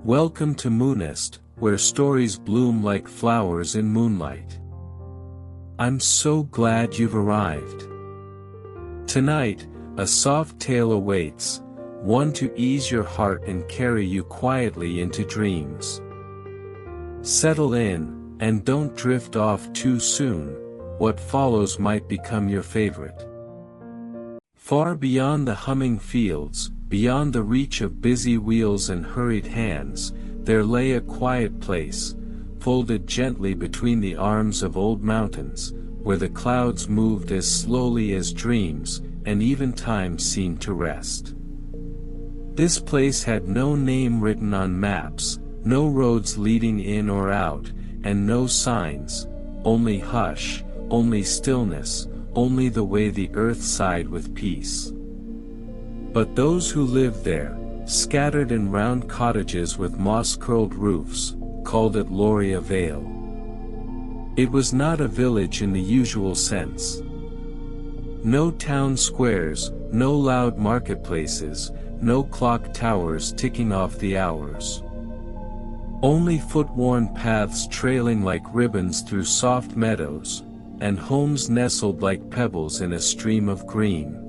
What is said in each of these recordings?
Welcome to Moonnest, where stories bloom like flowers in moonlight. I'm so glad you've arrived. Tonight, a soft tale awaits, one to ease your heart and carry you quietly into dreams. Settle in, and don't drift off too soon. What follows might become your favorite. Far beyond the humming fields, beyond the reach of busy wheels and hurried hands, there lay a quiet place, folded gently between the arms of old mountains, where the clouds moved as slowly as dreams, and even time seemed to rest. This place had no name written on maps, no roads leading in or out, and no signs, only hush, only stillness, only the way the earth sighed with peace. But those who lived there, scattered in round cottages with moss-curled roofs, called it Loria Vale. It was not a village in the usual sense. No town squares, no loud marketplaces, no clock towers ticking off the hours. Only foot-worn paths trailing like ribbons through soft meadows, and homes nestled like pebbles in a stream of green.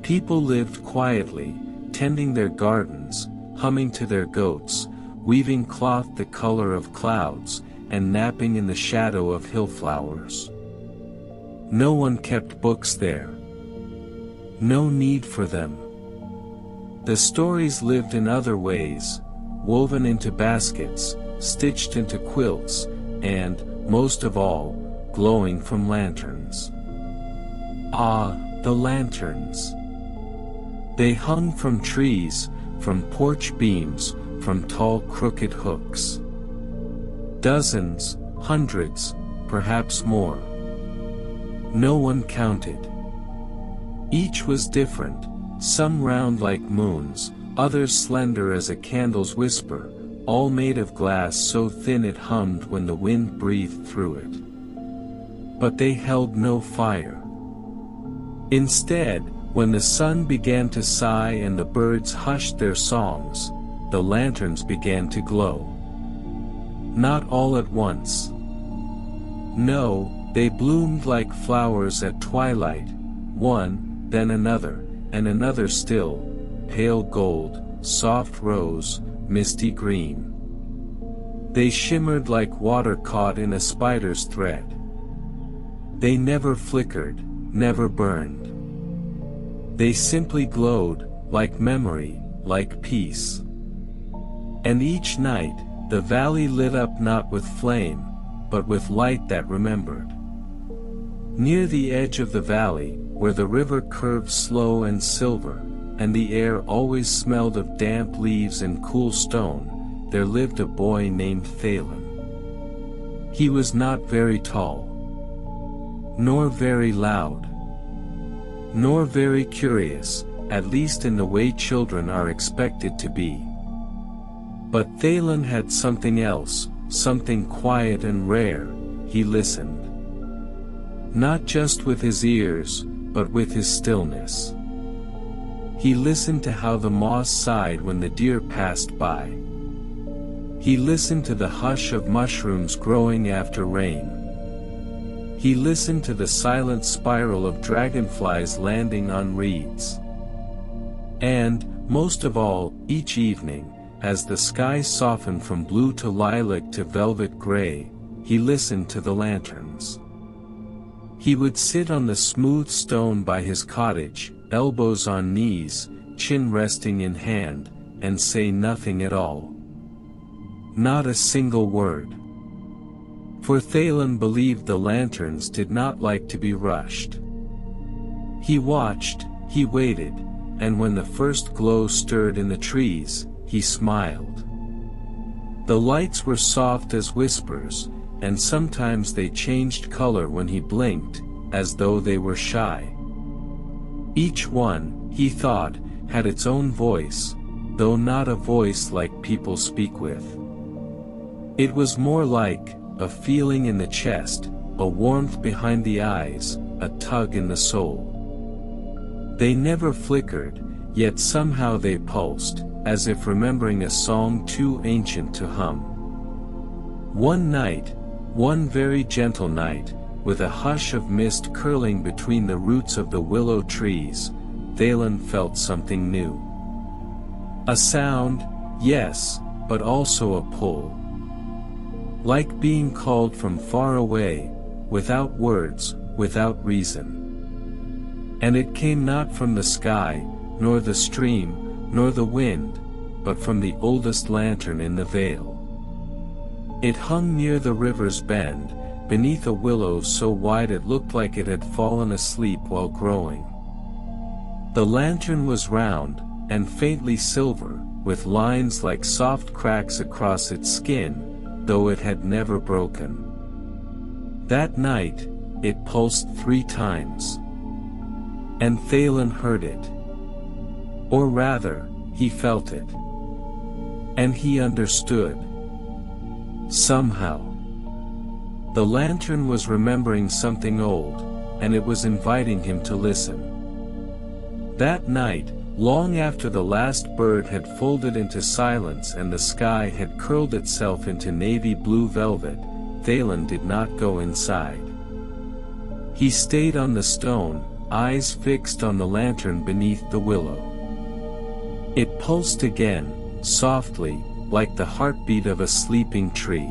People lived quietly, tending their gardens, humming to their goats, weaving cloth the color of clouds, and napping in the shadow of hill flowers. No one kept books there. No need for them. The stories lived in other ways, woven into baskets, stitched into quilts, and, most of all, glowing from lanterns. Ah, the lanterns! They hung from trees, from porch beams, from tall crooked hooks. Dozens, hundreds, perhaps more. No one counted. Each was different, some round like moons, others slender as a candle's whisper, all made of glass so thin it hummed when the wind breathed through it. But they held no fire. Instead, when the sun began to sigh and the birds hushed their songs, the lanterns began to glow. Not all at once. No, they bloomed like flowers at twilight, one, then another, and another still, pale gold, soft rose, misty green. They shimmered like water caught in a spider's thread. They never flickered, never burned. They simply glowed, like memory, like peace. And each night, the valley lit up not with flame, but with light that remembered. Near the edge of the valley, where the river curved slow and silver, and the air always smelled of damp leaves and cool stone, there lived a boy named Thalen. He was not very tall, nor very loud, nor very curious, at least in the way children are expected to be. But Thalen had something else, something quiet and rare. He listened. Not just with his ears, but with his stillness. He listened to how the moss sighed when the deer passed by. He listened to the hush of mushrooms growing after rain. He listened to the silent spiral of dragonflies landing on reeds. And, most of all, each evening, as the sky softened from blue to lilac to velvet gray, he listened to the lanterns. He would sit on the smooth stone by his cottage, elbows on knees, chin resting in hand, and say nothing at all. Not a single word. For Thalen believed the lanterns did not like to be rushed. He watched, he waited, and when the first glow stirred in the trees, he smiled. The lights were soft as whispers, and sometimes they changed color when he blinked, as though they were shy. Each one, he thought, had its own voice, though not a voice like people speak with. It was more like a feeling in the chest, a warmth behind the eyes, a tug in the soul. They never flickered, yet somehow they pulsed, as if remembering a song too ancient to hum. One night, one very gentle night, with a hush of mist curling between the roots of the willow trees, Valen felt something new. A sound, yes, but also a pull. Like being called from far away, without words, without reason. And it came not from the sky, nor the stream, nor the wind, but from the oldest lantern in the vale. It hung near the river's bend, beneath a willow so wide it looked like it had fallen asleep while growing. The lantern was round, and faintly silver, with lines like soft cracks across its skin, though it had never broken. That night, it pulsed 3 times. And Thalen heard it. Or rather, he felt it. And he understood. Somehow. The lantern was remembering something old, and it was inviting him to listen. That night, long after the last bird had folded into silence and the sky had curled itself into navy blue velvet, Thalen did not go inside. He stayed on the stone, eyes fixed on the lantern beneath the willow. It pulsed again, softly, like the heartbeat of a sleeping tree.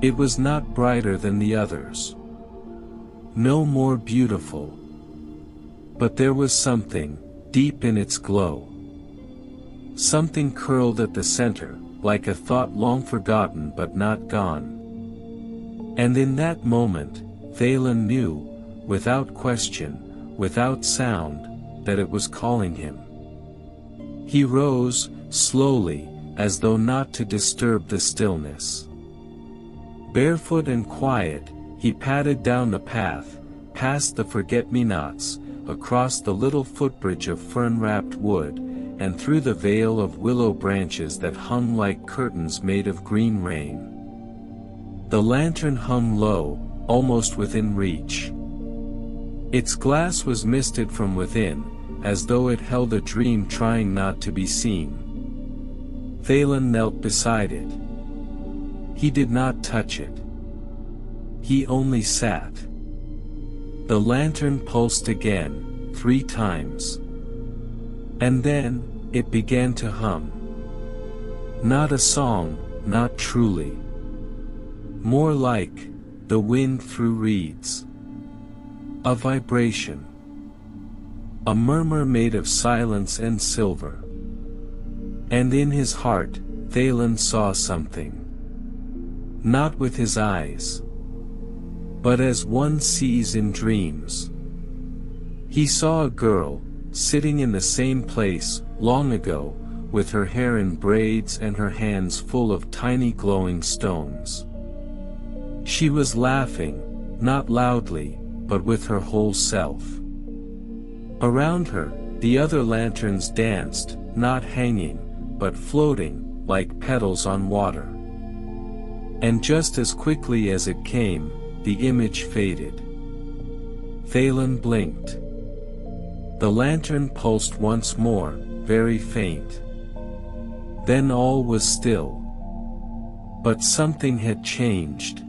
It was not brighter than the others. No more beautiful. But there was something, deep in its glow. Something curled at the center, like a thought long forgotten but not gone. And in that moment, Thalen knew, without question, without sound, that it was calling him. He rose, slowly, as though not to disturb the stillness. Barefoot and quiet, he padded down the path, past the forget-me-nots, across the little footbridge of fern-wrapped wood, and through the veil of willow branches that hung like curtains made of green rain. The lantern hung low, almost within reach. Its glass was misted from within, as though it held a dream trying not to be seen. Thalen knelt beside it. He did not touch it. He only sat. The lantern pulsed again, 3 times. And then, it began to hum. Not a song, not truly. More like, the wind through reeds. A vibration. A murmur made of silence and silver. And in his heart, Thalen saw something. Not with his eyes. But as one sees in dreams. He saw a girl, sitting in the same place, long ago, with her hair in braids and her hands full of tiny glowing stones. She was laughing, not loudly, but with her whole self. Around her, the other lanterns danced, not hanging, but floating, like petals on water. And just as quickly as it came, the image faded. Thalen blinked. The lantern pulsed once more, very faint. Then all was still. But something had changed.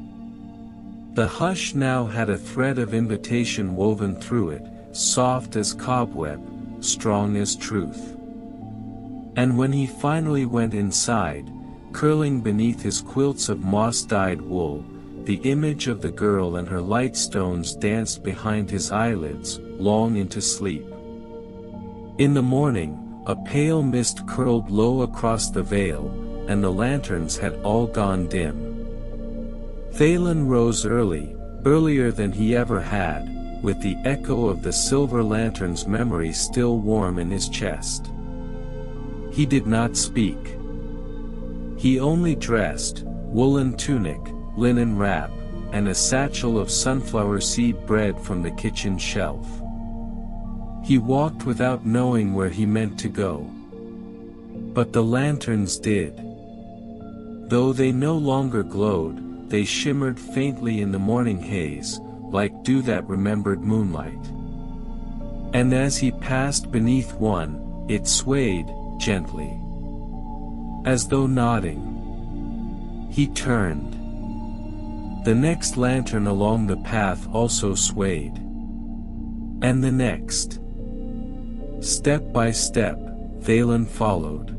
The hush now had a thread of invitation woven through it, soft as cobweb, strong as truth. And when he finally went inside, curling beneath his quilts of moss-dyed wool, the image of the girl and her light stones danced behind his eyelids, long into sleep. In the morning, a pale mist curled low across the vale, and the lanterns had all gone dim. Thalen rose early, earlier than he ever had, with the echo of the silver lantern's memory still warm in his chest. He did not speak. He only dressed, woolen tunic, linen wrap, and a satchel of sunflower seed bread from the kitchen shelf. He walked without knowing where he meant to go. But the lanterns did. Though they no longer glowed, they shimmered faintly in the morning haze, like dew that remembered moonlight. And as he passed beneath one, it swayed, gently. As though nodding. He turned. The next lantern along the path also swayed. And the next. Step by step, Valen followed.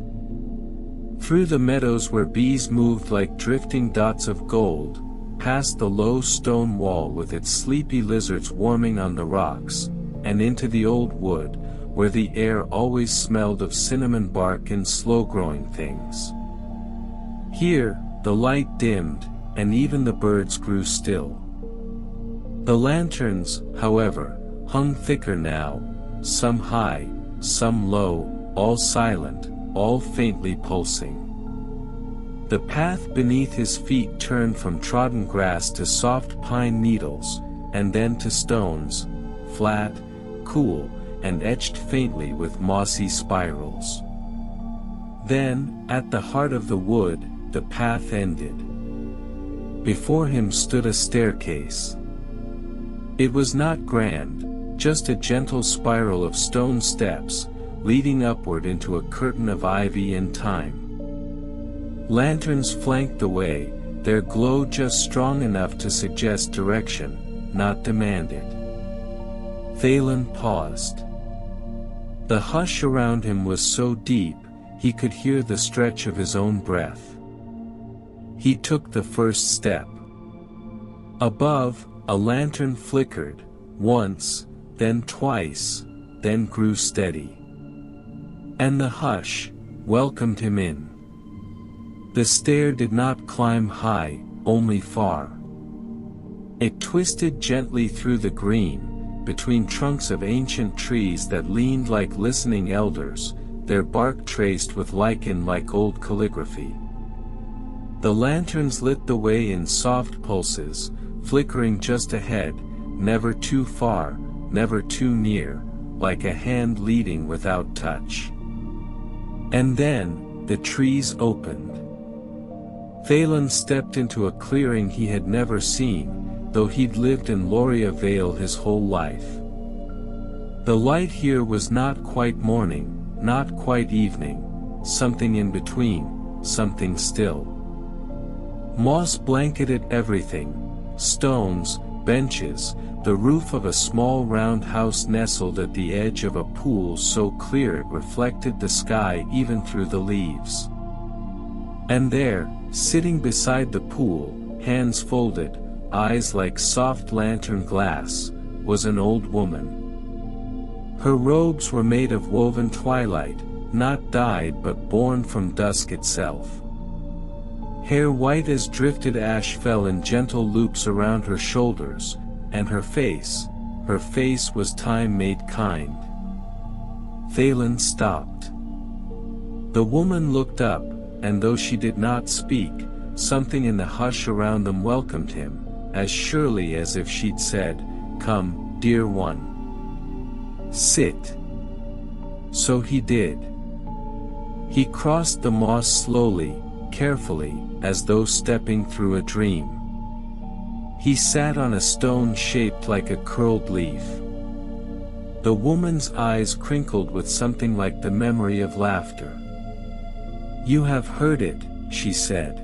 Through the meadows where bees moved like drifting dots of gold, past the low stone wall with its sleepy lizards warming on the rocks, and into the old wood, where the air always smelled of cinnamon bark and slow-growing things. Here, the light dimmed, and even the birds grew still. The lanterns, however, hung thicker now, some high, some low, all silent, all faintly pulsing. The path beneath his feet turned from trodden grass to soft pine needles, and then to stones, flat, cool, and etched faintly with mossy spirals. Then, at the heart of the wood, the path ended. Before him stood a staircase. It was not grand, just a gentle spiral of stone steps, leading upward into a curtain of ivy and thyme. Lanterns flanked the way, their glow just strong enough to suggest direction, not demand it. Valen paused. The hush around him was so deep, he could hear the stretch of his own breath. He took the first step. Above, a lantern flickered, once, then twice, then grew steady. And the hush welcomed him in. The stair did not climb high, only far. It twisted gently through the green, between trunks of ancient trees that leaned like listening elders, their bark traced with lichen like old calligraphy. The lanterns lit the way in soft pulses, flickering just ahead, never too far, never too near, like a hand leading without touch. And then, the trees opened. Valen stepped into a clearing he had never seen, though he'd lived in Loria Vale his whole life. The light here was not quite morning, not quite evening, something in between, something still. Moss blanketed everything, stones, benches, the roof of a small round house nestled at the edge of a pool so clear it reflected the sky even through the leaves. And there, sitting beside the pool, hands folded, eyes like soft lantern glass, was an old woman. Her robes were made of woven twilight, not dyed but born from dusk itself. Hair white as drifted ash fell in gentle loops around her shoulders, and her face was time made kind. Valen stopped. The woman looked up, and though she did not speak, something in the hush around them welcomed him, as surely as if she'd said, "Come, dear one. Sit." So he did. He crossed the moss slowly, carefully, as though stepping through a dream. He sat on a stone shaped like a curled leaf. The woman's eyes crinkled with something like the memory of laughter. "You have heard it," she said.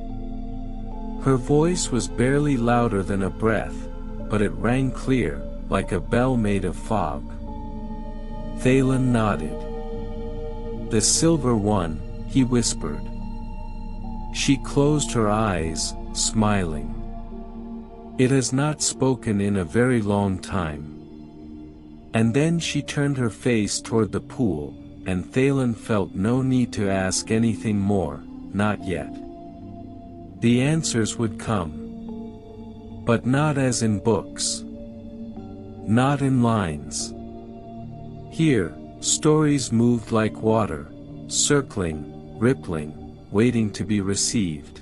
Her voice was barely louder than a breath, but it rang clear, like a bell made of fog. Valen nodded. "The silver one," he whispered. She closed her eyes, smiling. "It has not spoken in a very long time." And then she turned her face toward the pool, and Valen felt no need to ask anything more, not yet. The answers would come. But not as in books. Not in lines. Here, stories moved like water, circling, rippling, waiting to be received.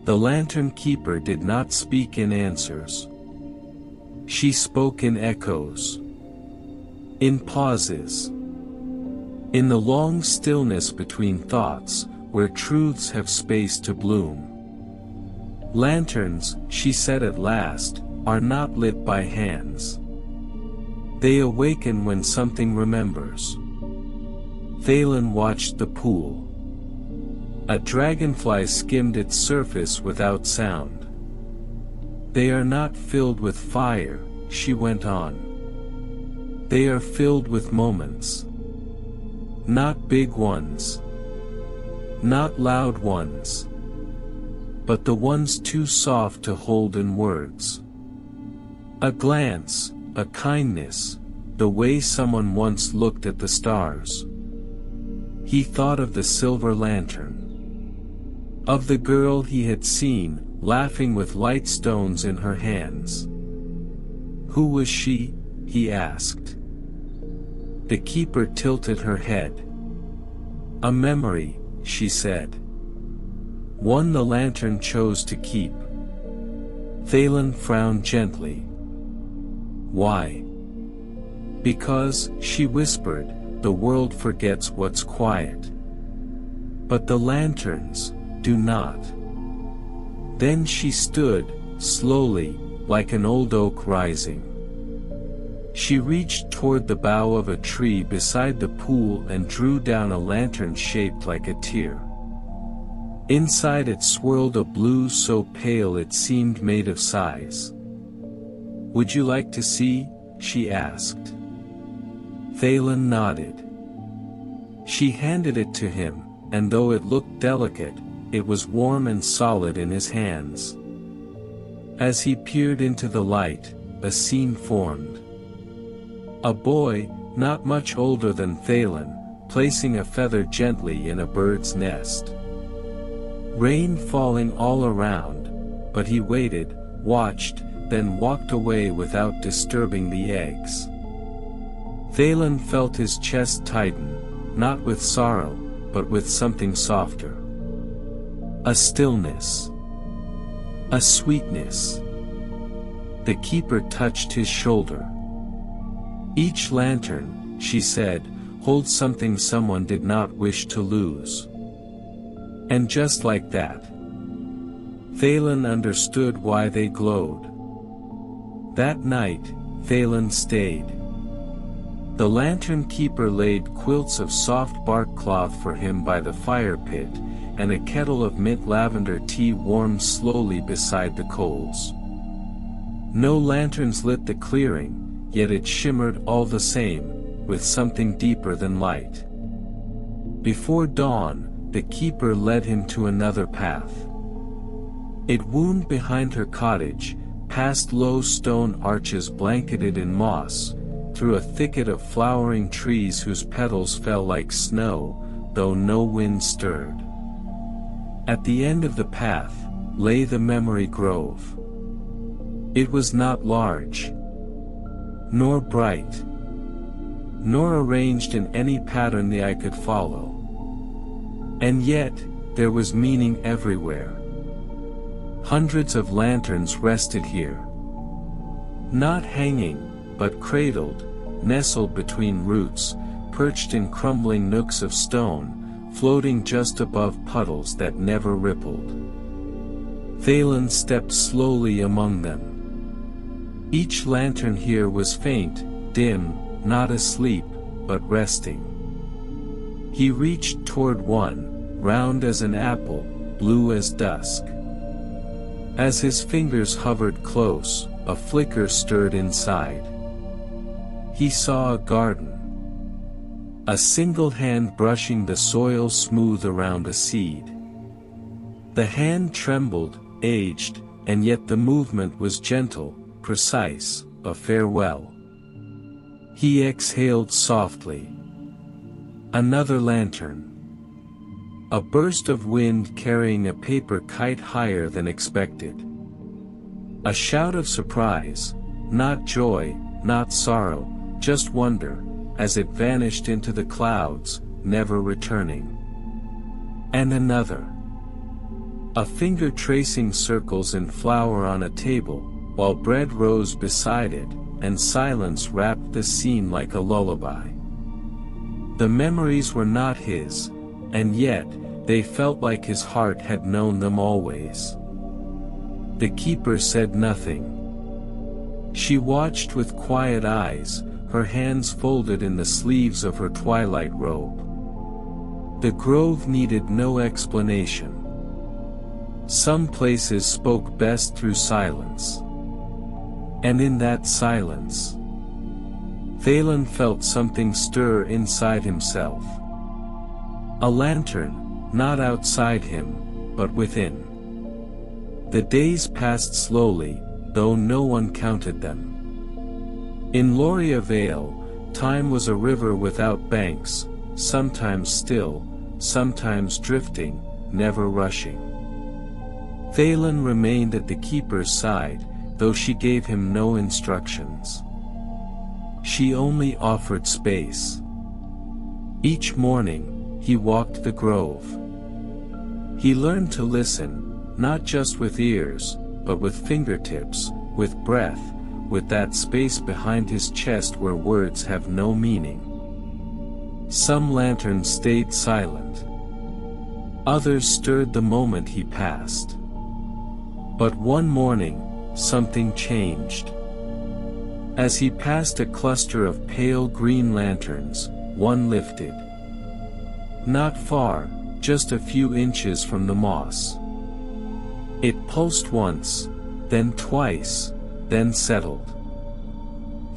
The lantern keeper did not speak in answers. She spoke in echoes. In pauses. In the long stillness between thoughts, where truths have space to bloom. Lanterns, she said at last, are not lit by hands. They awaken when something remembers. Valen watched the pool. A dragonfly skimmed its surface without sound. They are not filled with fire, she went on. They are filled with moments. Not big ones. Not loud ones. But the ones too soft to hold in words. A glance, a kindness, the way someone once looked at the stars. He thought of the silver lantern. Of the girl he had seen, laughing with light stones in her hands. Who was she? He asked. The keeper tilted her head. A memory, she said. One the lantern chose to keep. Valen frowned gently. Why? Because, she whispered, the world forgets what's quiet. But the lanterns do not. Then she stood, slowly, like an old oak rising. She reached toward the bough of a tree beside the pool and drew down a lantern shaped like a tear. Inside it swirled a blue so pale it seemed made of sighs. Would you like to see? She asked. Valen nodded. She handed it to him, and though it looked delicate, it was warm and solid in his hands. As he peered into the light, a scene formed. A boy, not much older than Valen, placing a feather gently in a bird's nest. Rain falling all around, but he waited, watched, then walked away without disturbing the eggs. Valen felt his chest tighten, not with sorrow, but with something softer. A stillness. A sweetness. The keeper touched his shoulder. Each lantern, she said, holds something someone did not wish to lose. And just like that, Valen understood why they glowed. That night, Valen stayed. The lantern keeper laid quilts of soft bark cloth for him by the fire pit, and a kettle of mint lavender tea warmed slowly beside the coals. No lanterns lit the clearing, yet it shimmered all the same, with something deeper than light. Before dawn, the keeper led him to another path. It wound behind her cottage, past low stone arches blanketed in moss, through a thicket of flowering trees whose petals fell like snow, though no wind stirred. At the end of the path, lay the memory grove. It was not large, nor bright, nor arranged in any pattern the eye could follow. And yet, there was meaning everywhere. Hundreds of lanterns rested here. Not hanging, but cradled, nestled between roots, perched in crumbling nooks of stone, floating just above puddles that never rippled. Valen stepped slowly among them. Each lantern here was faint, dim, not asleep, but resting. He reached toward one, round as an apple, blue as dusk. As his fingers hovered close, a flicker stirred inside. He saw a garden. A single hand brushing the soil smooth around a seed. The hand trembled, aged, and yet the movement was gentle, precise, a farewell. He exhaled softly. Another lantern. A burst of wind carrying a paper kite higher than expected. A shout of surprise, not joy, not sorrow, just wonder, as it vanished into the clouds, never returning. And another. A finger tracing circles in flour on a table, while bread rose beside it, and silence wrapped the scene like a lullaby. The memories were not his, and yet, they felt like his heart had known them always. The keeper said nothing. She watched with quiet eyes, her hands folded in the sleeves of her twilight robe. The grove needed no explanation. Some places spoke best through silence. And in that silence, Valen felt something stir inside himself. A lantern, not outside him, but within. The days passed slowly, though no one counted them. In Loria Vale, time was a river without banks, sometimes still, sometimes drifting, never rushing. Valen remained at the keeper's side, though she gave him no instructions. She only offered space. Each morning, he walked the grove. He learned to listen, not just with ears, but with fingertips, with breath, with that space behind his chest where words have no meaning. Some lanterns stayed silent. Others stirred the moment he passed. But one morning, something changed. As he passed a cluster of pale green lanterns, one lifted. Not far, just a few inches from the moss. It pulsed once, then twice, then settled.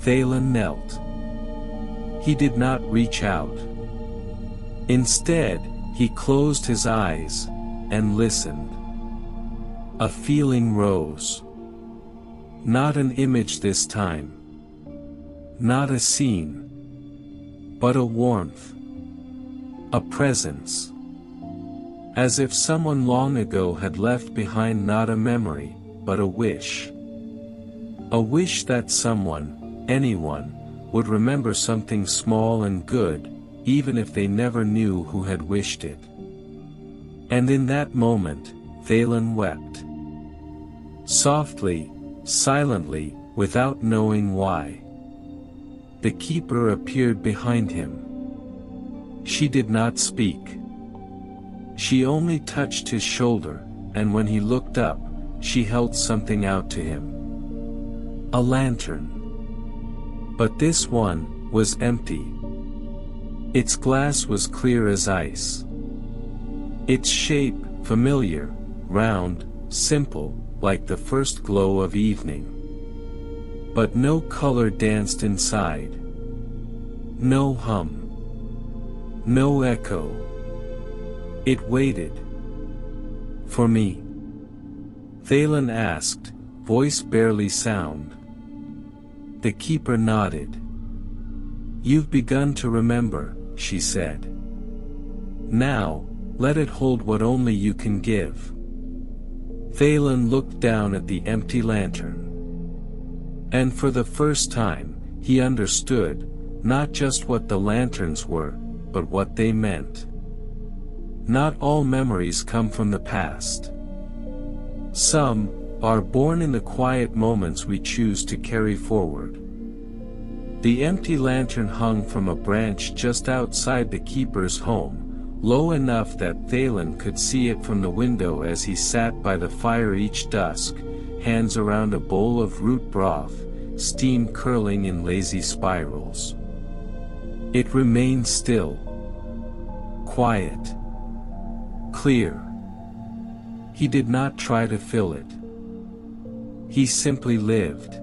Valen knelt. He did not reach out. Instead, he closed his eyes, and listened. A feeling rose. Not an image this time. Not a scene. But a warmth. A presence. As if someone long ago had left behind not a memory, but a wish. A wish that someone, anyone, would remember something small and good, even if they never knew who had wished it. And in that moment, Valen wept. Softly, silently, without knowing why. The keeper appeared behind him. She did not speak. She only touched his shoulder, and when he looked up, she held something out to him. A lantern. But this one was empty. Its glass was clear as ice. Its shape, familiar, round, simple, like the first glow of evening. But no color danced inside. No hum. No echo. It waited. For me? Valen asked, voice barely sound. The keeper nodded. You've begun to remember, she said. Now, let it hold what only you can give. Valen looked down at the empty lantern. And for the first time, he understood, not just what the lanterns were, but what they meant. Not all memories come from the past. Some are born in the quiet moments we choose to carry forward. The empty lantern hung from a branch just outside the keeper's home, low enough that Valen could see it from the window as he sat by the fire each dusk, hands around a bowl of root broth, steam curling in lazy spirals. It remained still. Quiet. Clear. He did not try to fill it. He simply lived.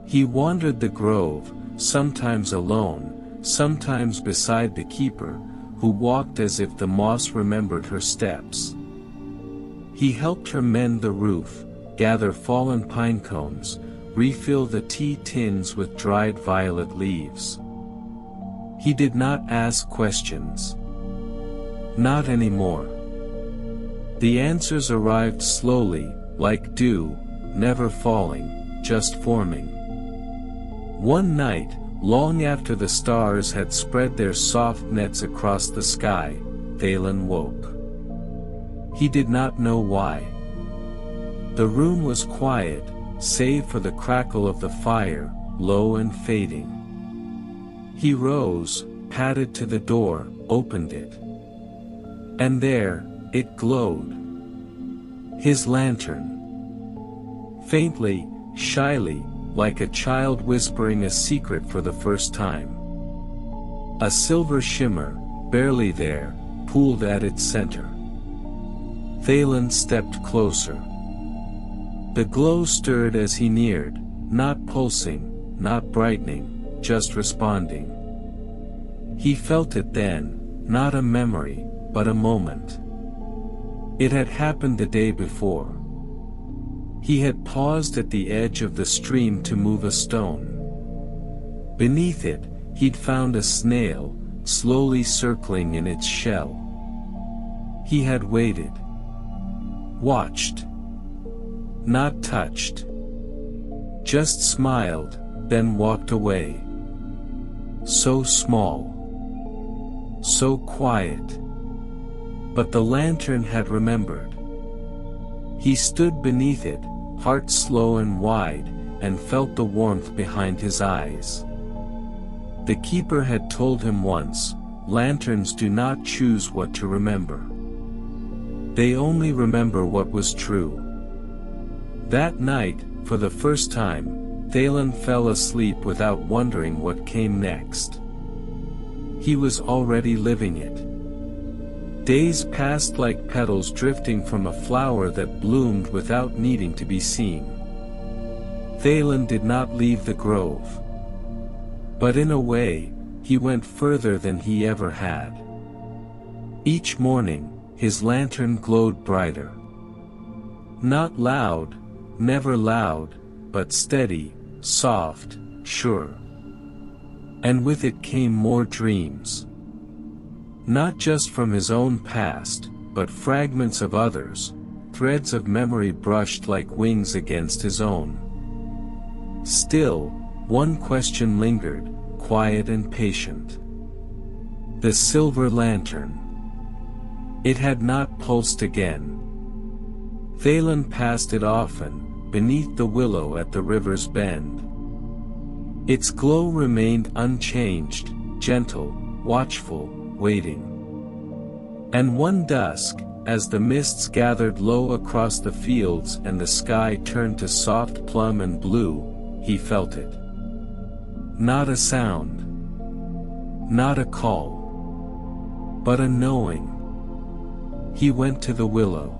He wandered the grove, sometimes alone, sometimes beside the keeper, who walked as if the moss remembered her steps. He helped her mend the roof, gather fallen pine cones, refill the tea tins with dried violet leaves. He did not ask questions. Not anymore. The answers arrived slowly, like dew, never falling, just forming. One night, long after the stars had spread their soft nets across the sky, Valen woke. He did not know why. The room was quiet, save for the crackle of the fire, low and fading. He rose, padded to the door, opened it. And there, it glowed. His lantern. Faintly, shyly, like a child whispering a secret for the first time. A silver shimmer, barely there, pooled at its center. Thalen stepped closer. The glow stirred as he neared, not pulsing, not brightening, just responding. He felt it then, not a memory, but a moment. It had happened the day before. He had paused at the edge of the stream to move a stone. Beneath it, he'd found a snail, slowly circling in its shell. He had waited. Watched. Not touched. Just smiled, then walked away. So small. So quiet. But the lantern had remembered. He stood beneath it, heart slow and wide, and felt the warmth behind his eyes. The keeper had told him once, lanterns do not choose what to remember. They only remember what was true. That night, for the first time, Thalen fell asleep without wondering what came next. He was already living it. Days passed like petals drifting from a flower that bloomed without needing to be seen. Thalen did not leave the grove. But in a way, he went further than he ever had. Each morning, his lantern glowed brighter. Not loud, never loud, but steady, soft, sure. And with it came more dreams. Not just from his own past, but fragments of others, threads of memory brushed like wings against his own. Still, one question lingered, quiet and patient. The silver lantern. It had not pulsed again. Thalen passed it often, beneath the willow at the river's bend. Its glow remained unchanged, gentle, watchful, waiting. And one dusk, as the mists gathered low across the fields and the sky turned to soft plum and blue, he felt it. Not a sound. Not a call. But a knowing. He went to the willow.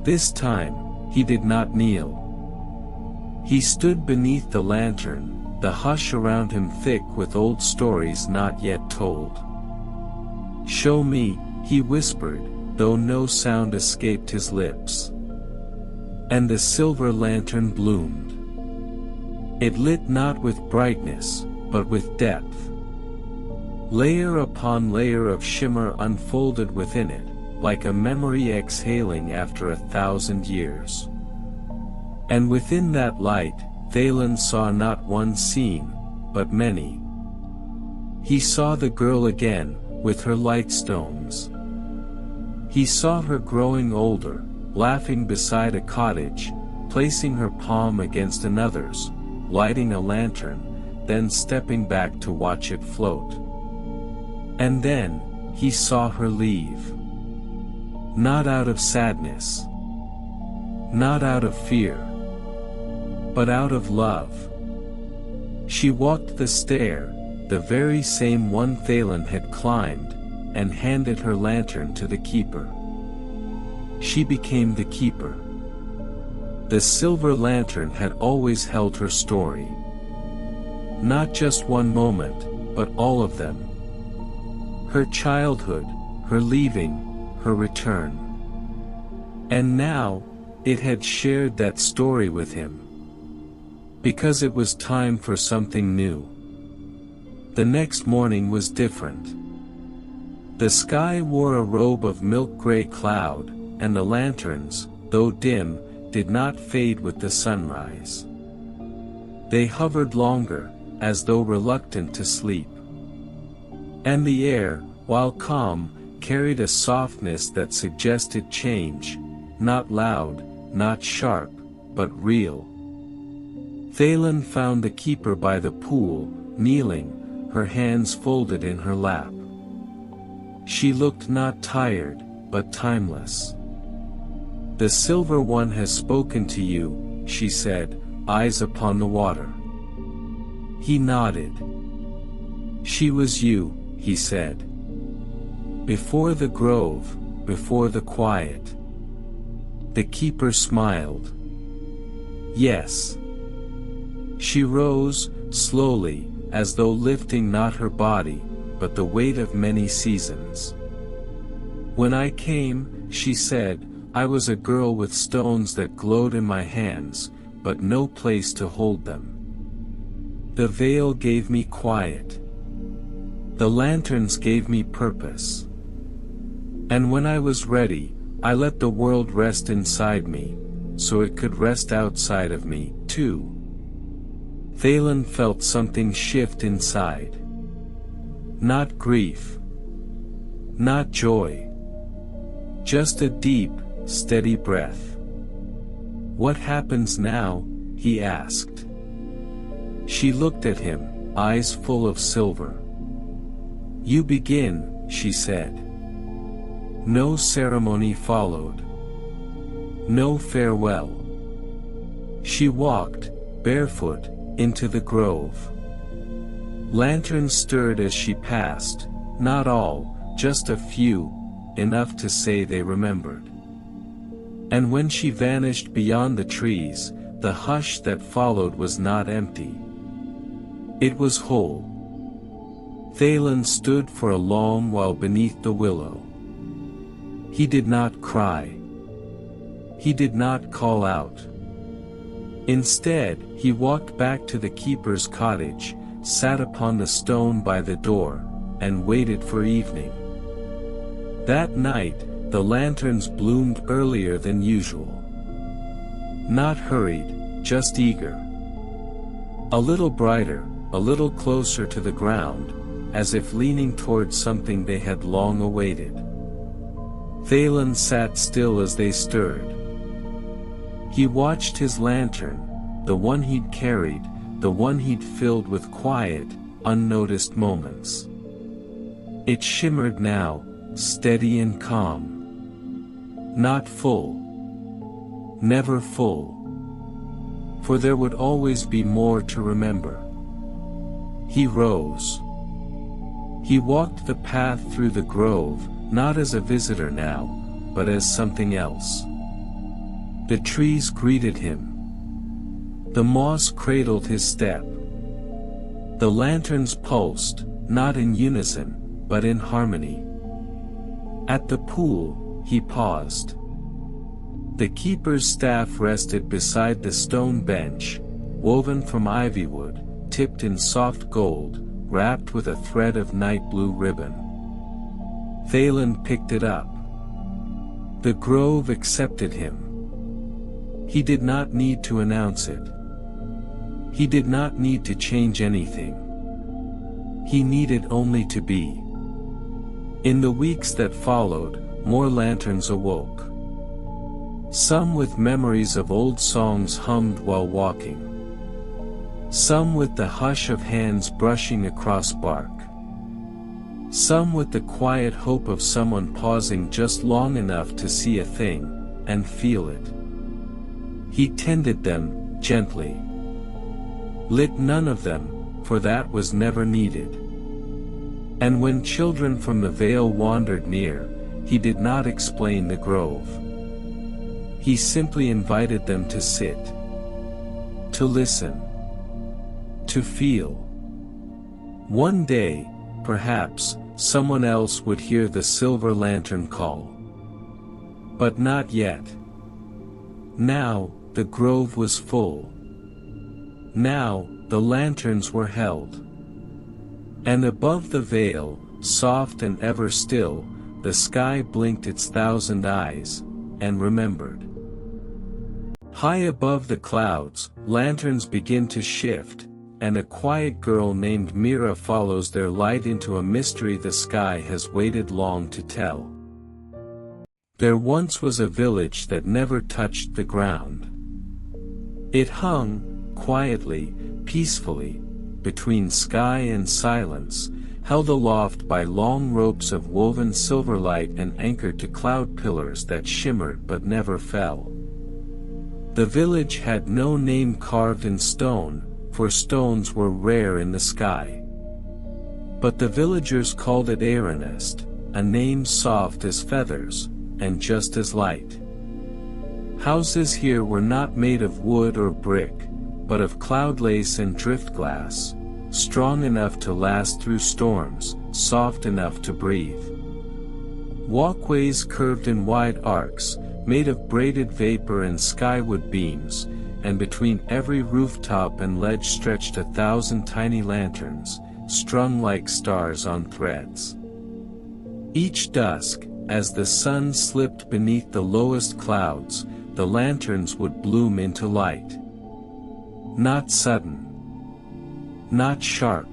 This time, he did not kneel. He stood beneath the lantern, the hush around him thick with old stories not yet told. "Show me," he whispered, though no sound escaped his lips. And the silver lantern bloomed. It lit not with brightness, but with depth. Layer upon layer of shimmer unfolded within it, like a memory exhaling after 1,000 years. And within that light, Thalen saw not one scene, but many. He saw the girl again, with her light stones. He saw her growing older, laughing beside a cottage, placing her palm against another's, lighting a lantern, then stepping back to watch it float. And then, he saw her leave. Not out of sadness. Not out of fear. But out of love. She walked the stair, the very same one Thalen had climbed, and handed her lantern to the keeper. She became the keeper. The silver lantern had always held her story. Not just one moment, but all of them. Her childhood, her leaving, her return. And now, it had shared that story with him. Because it was time for something new. The next morning was different. The sky wore a robe of milk-gray cloud, and the lanterns, though dim, did not fade with the sunrise. They hovered longer, as though reluctant to sleep. And the air, while calm, carried a softness that suggested change, not loud, not sharp, but real. Thalen found the keeper by the pool, kneeling, her hands folded in her lap. She looked not tired, but timeless. "The silver one has spoken to you," she said, eyes upon the water. He nodded. "She was you," he said. Before the grove, before the quiet. The keeper smiled. Yes. She rose, slowly, as though lifting not her body, but the weight of many seasons. When I came, she said, I was a girl with stones that glowed in my hands, but no place to hold them. The veil gave me quiet. The lanterns gave me purpose. And when I was ready, I let the world rest inside me, so it could rest outside of me, too. Thalen felt something shift inside. Not grief. Not joy. Just a deep, steady breath. What happens now? He asked. She looked at him, eyes full of silver. You begin, she said. No ceremony followed. No farewell. She walked, barefoot, into the grove. Lanterns stirred as she passed, not all, just a few, enough to say they remembered. And when she vanished beyond the trees, the hush that followed was not empty. It was whole. Thalen stood for a long while beneath the willow. He did not cry. He did not call out. Instead, he walked back to the keeper's cottage, sat upon the stone by the door, and waited for evening. That night, the lanterns bloomed earlier than usual. Not hurried, just eager. A little brighter, a little closer to the ground, as if leaning towards something they had long awaited. Thalen sat still as they stirred. He watched his lantern, the one he'd carried, the one he'd filled with quiet, unnoticed moments. It shimmered now, steady and calm. Not full. Never full. For there would always be more to remember. He rose. He walked the path through the grove, not as a visitor now, but as something else. The trees greeted him. The moss cradled his step. The lanterns pulsed, not in unison, but in harmony. At the pool, he paused. The keeper's staff rested beside the stone bench, woven from ivywood, tipped in soft gold, wrapped with a thread of night blue ribbon. Thalen picked it up. The grove accepted him. He did not need to announce it. He did not need to change anything. He needed only to be. In the weeks that followed, more lanterns awoke. Some with memories of old songs hummed while walking. Some with the hush of hands brushing across bark. Some with the quiet hope of someone pausing just long enough to see a thing, and feel it. He tended them, gently. Lit none of them, for that was never needed. And when children from the Vale wandered near, he did not explain the grove. He simply invited them to sit. To listen. To feel. One day, perhaps, someone else would hear the silver lantern call. But not yet. Now, the grove was full. Now, the lanterns were held. And above the veil, soft and ever still, the sky blinked its 1,000 eyes, and remembered. High above the clouds, lanterns begin to shift, and a quiet girl named Mira follows their light into a mystery the sky has waited long to tell. There once was a village that never touched the ground. It hung, quietly, peacefully, between sky and silence, held aloft by long ropes of woven silver light and anchored to cloud pillars that shimmered but never fell. The village had no name carved in stone, for stones were rare in the sky. But the villagers called it Moonnest, a name soft as feathers, and just as light. Houses here were not made of wood or brick, but of cloud lace and drift glass, strong enough to last through storms, soft enough to breathe. Walkways curved in wide arcs, made of braided vapor and skywood beams, and between every rooftop and ledge stretched 1,000 tiny lanterns, strung like stars on threads. Each dusk, as the sun slipped beneath the lowest clouds, the lanterns would bloom into light. Not sudden. Not sharp.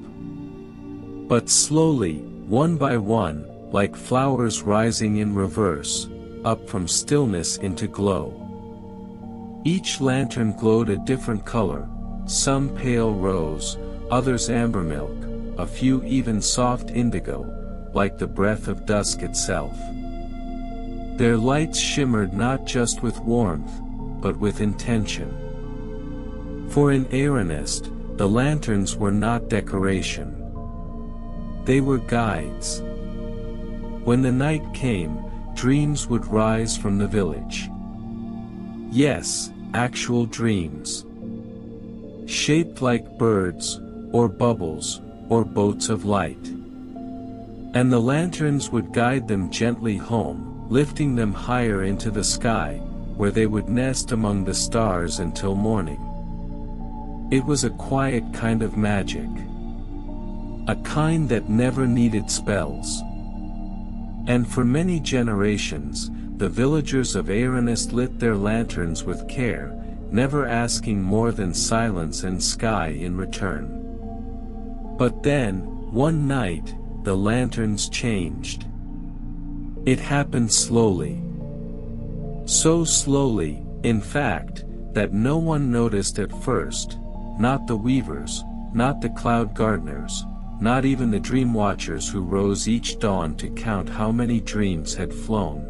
But slowly, one by one, like flowers rising in reverse, up from stillness into glow. Each lantern glowed a different color, some pale rose, others amber milk, a few even soft indigo, like the breath of dusk itself. Their lights shimmered not just with warmth, but with intention. For in Moonnest, the lanterns were not decoration. They were guides. When the night came, dreams would rise from the village. Yes, actual dreams. Shaped like birds, or bubbles, or boats of light. And the lanterns would guide them gently home, lifting them higher into the sky, where they would nest among the stars until morning. It was a quiet kind of magic. A kind that never needed spells. And for many generations, the villagers of Moonnest lit their lanterns with care, never asking more than silence and sky in return. But then, one night, the lanterns changed. It happened slowly. So slowly, in fact, that no one noticed at first, not the weavers, not the cloud gardeners, not even the dream watchers who rose each dawn to count how many dreams had flown.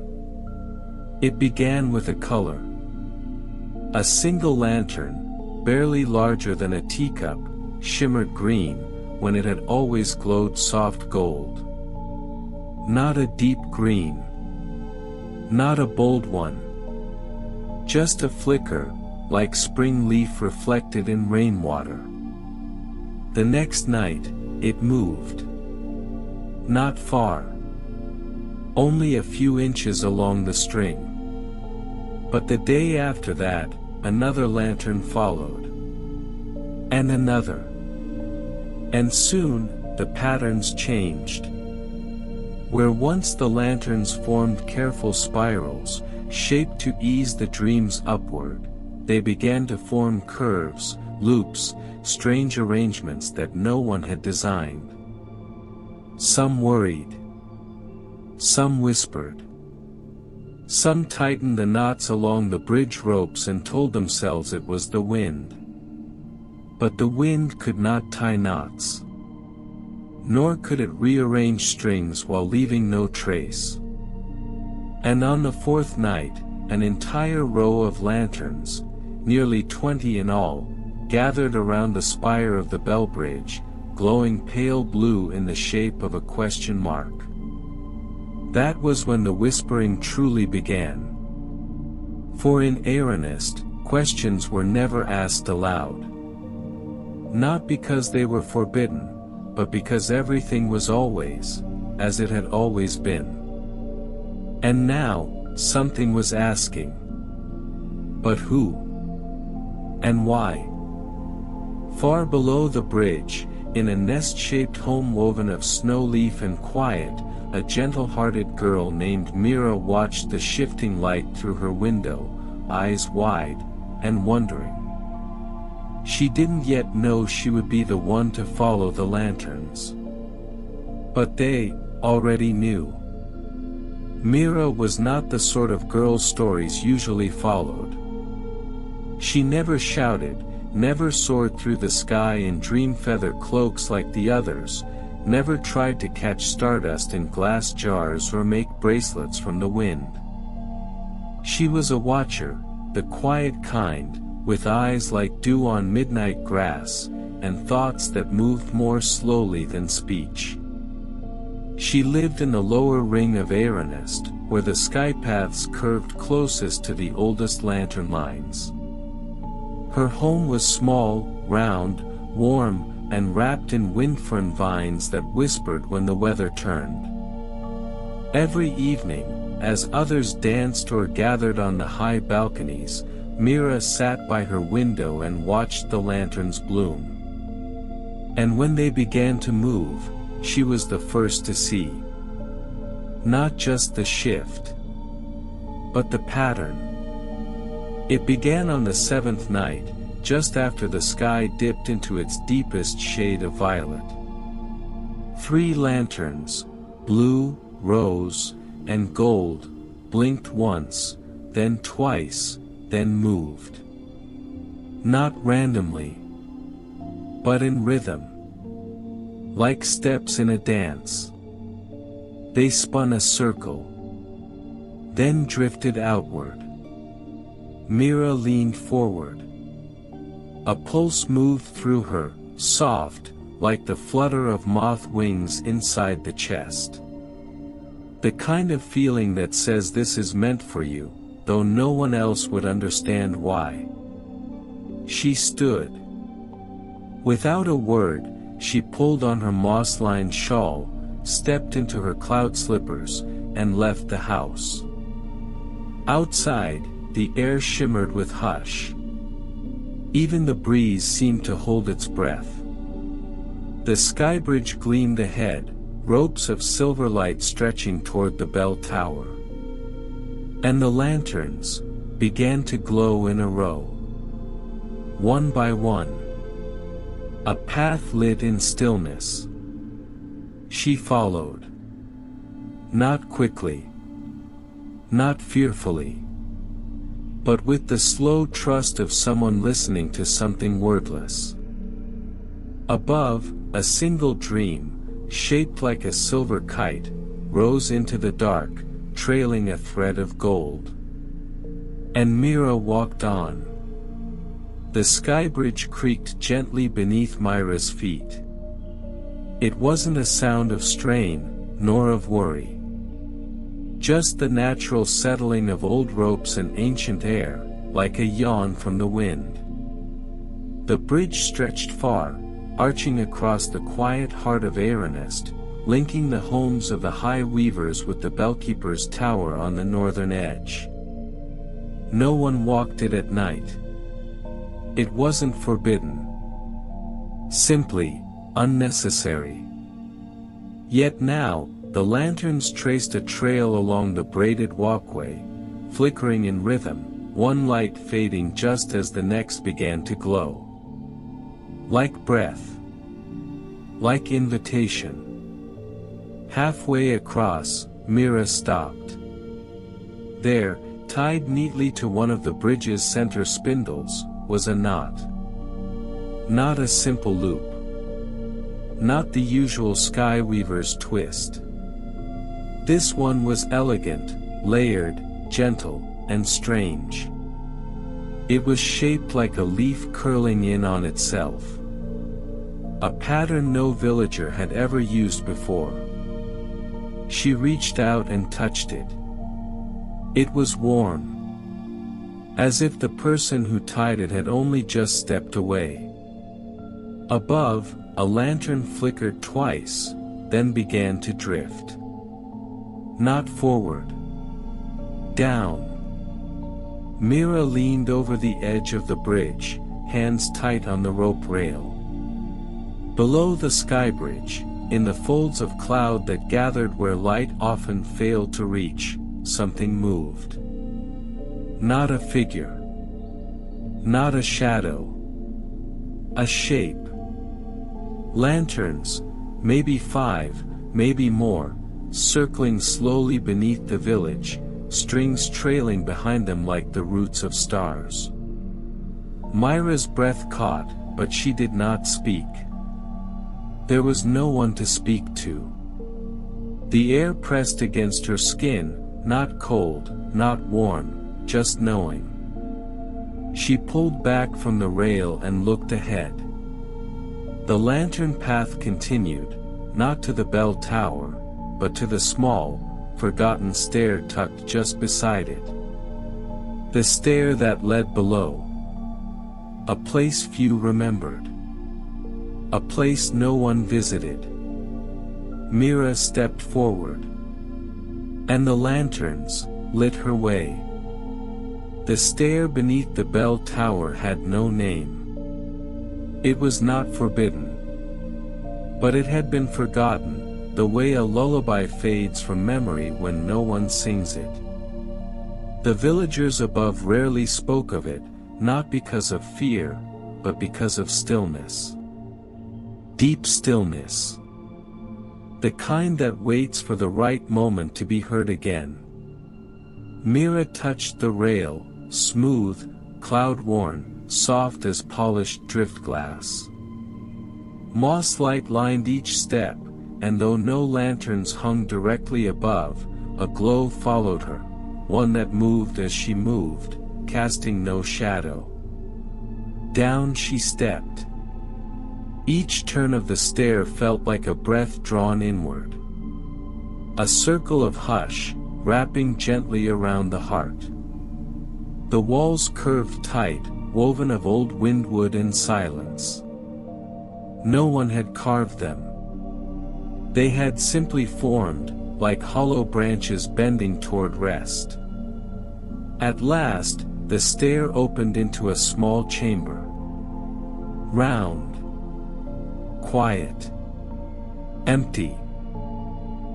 It began with a color. A single lantern, barely larger than a teacup, shimmered green, when it had always glowed soft gold. Not a deep green. Not a bold one. Just a flicker, like spring leaf reflected in rainwater. The next night, it moved. Not far. Only a few inches along the string. But the day after that, another lantern followed. And another. And soon, the patterns changed. Where once the lanterns formed careful spirals, shaped to ease the dreams upward, they began to form curves, loops, strange arrangements that no one had designed. Some worried. Some whispered. Some tightened the knots along the bridge ropes and told themselves it was the wind. But the wind could not tie knots. Nor could it rearrange strings while leaving no trace. And on the fourth night, an entire row of lanterns, nearly 20 in all, gathered around the spire of the bell bridge, glowing pale blue in the shape of a question mark. That was when the whispering truly began. For in Moonnest, questions were never asked aloud. Not because they were forbidden, but because everything was always, as it had always been. And now, something was asking. But who? And why? Far below the bridge, in a nest-shaped home woven of snow leaf and quiet, a gentle-hearted girl named Mira watched the shifting light through her window, eyes wide, and wondering. She didn't yet know she would be the one to follow the lanterns. But they already knew. Mira was not the sort of girl stories usually followed. She never shouted, never soared through the sky in dream feather cloaks like the others, never tried to catch stardust in glass jars or make bracelets from the wind. She was a watcher, the quiet kind, with eyes like dew on midnight grass, and thoughts that moved more slowly than speech. She lived in the lower ring of Moonnest, where the sky paths curved closest to the oldest lantern lines. Her home was small, round, warm, and wrapped in windfern vines that whispered when the weather turned. Every evening, as others danced or gathered on the high balconies, Mira sat by her window and watched the lanterns bloom. And when they began to move, she was the first to see. Not just the shift, but the pattern. It began on the seventh night, just after the sky dipped into its deepest shade of violet. 3 lanterns, blue, rose, and gold, blinked once, then twice, then moved. Not randomly, but in rhythm. Like steps in a dance. They spun a circle, then drifted outward. Mira leaned forward. A pulse moved through her, soft, like the flutter of moth wings inside the chest. The kind of feeling that says this is meant for you, though no one else would understand why. She stood. Without a word, she pulled on her moss-lined shawl, stepped into her cloud slippers, and left the house. Outside, the air shimmered with hush. Even the breeze seemed to hold its breath. The Skybridge gleamed ahead, ropes of silver light stretching toward the bell tower. And the lanterns began to glow in a row. One by one. A path lit in stillness. She followed. Not quickly. Not fearfully. But with the slow trust of someone listening to something wordless. Above, a single dream, shaped like a silver kite, rose into the dark, trailing a thread of gold. And Mira walked on. The Skybridge creaked gently beneath Mira's feet. It wasn't a sound of strain, nor of worry. Just the natural settling of old ropes and ancient air, like a yawn from the wind. The bridge stretched far, arching across the quiet heart of Moonnest, linking the homes of the high weavers with the bellkeeper's tower on the northern edge. No one walked it at night. It wasn't forbidden. Simply, unnecessary. Yet now, the lanterns traced a trail along the braided walkway, flickering in rhythm, one light fading just as the next began to glow. Like breath. Like invitation. Halfway across, Mira stopped. There, tied neatly to one of the bridge's center spindles, was a knot. Not a simple loop. Not the usual skyweaver's twist. This one was elegant, layered, gentle, and strange. It was shaped like a leaf curling in on itself. A pattern no villager had ever used before. She reached out and touched it. It was warm. As if the person who tied it had only just stepped away. Above, a lantern flickered twice, then began to drift. Not forward. Down. Mira leaned over the edge of the bridge, hands tight on the rope rail. Below the Skybridge, in the folds of cloud that gathered where light often failed to reach, something moved. Not a figure. Not a shadow. A shape. Lanterns, maybe 5, maybe more, circling slowly beneath the village, strings trailing behind them like the roots of stars. Mira's breath caught, but she did not speak. There was no one to speak to. The air pressed against her skin, not cold, not warm, just knowing. She pulled back from the rail and looked ahead. The lantern path continued, not to the bell tower, but to the small, forgotten stair tucked just beside it. The stair that led below. A place few remembered. A place no one visited. Mira stepped forward. And the lanterns lit her way. The stair beneath the bell tower had no name. It was not forbidden. But it had been forgotten, the way a lullaby fades from memory when no one sings it. The villagers above rarely spoke of it, not because of fear, but because of stillness. Deep stillness. The kind that waits for the right moment to be heard again. Mira touched the rail, smooth, cloud-worn, soft as polished drift glass. Moss light lined each step, and though no lanterns hung directly above, a glow followed her, one that moved as she moved, casting no shadow. Down she stepped. Each turn of the stair felt like a breath drawn inward. A circle of hush, wrapping gently around the heart. The walls curved tight, woven of old windwood and silence. No one had carved them. They had simply formed, like hollow branches bending toward rest. At last, the stair opened into a small chamber. Round. Quiet. Empty.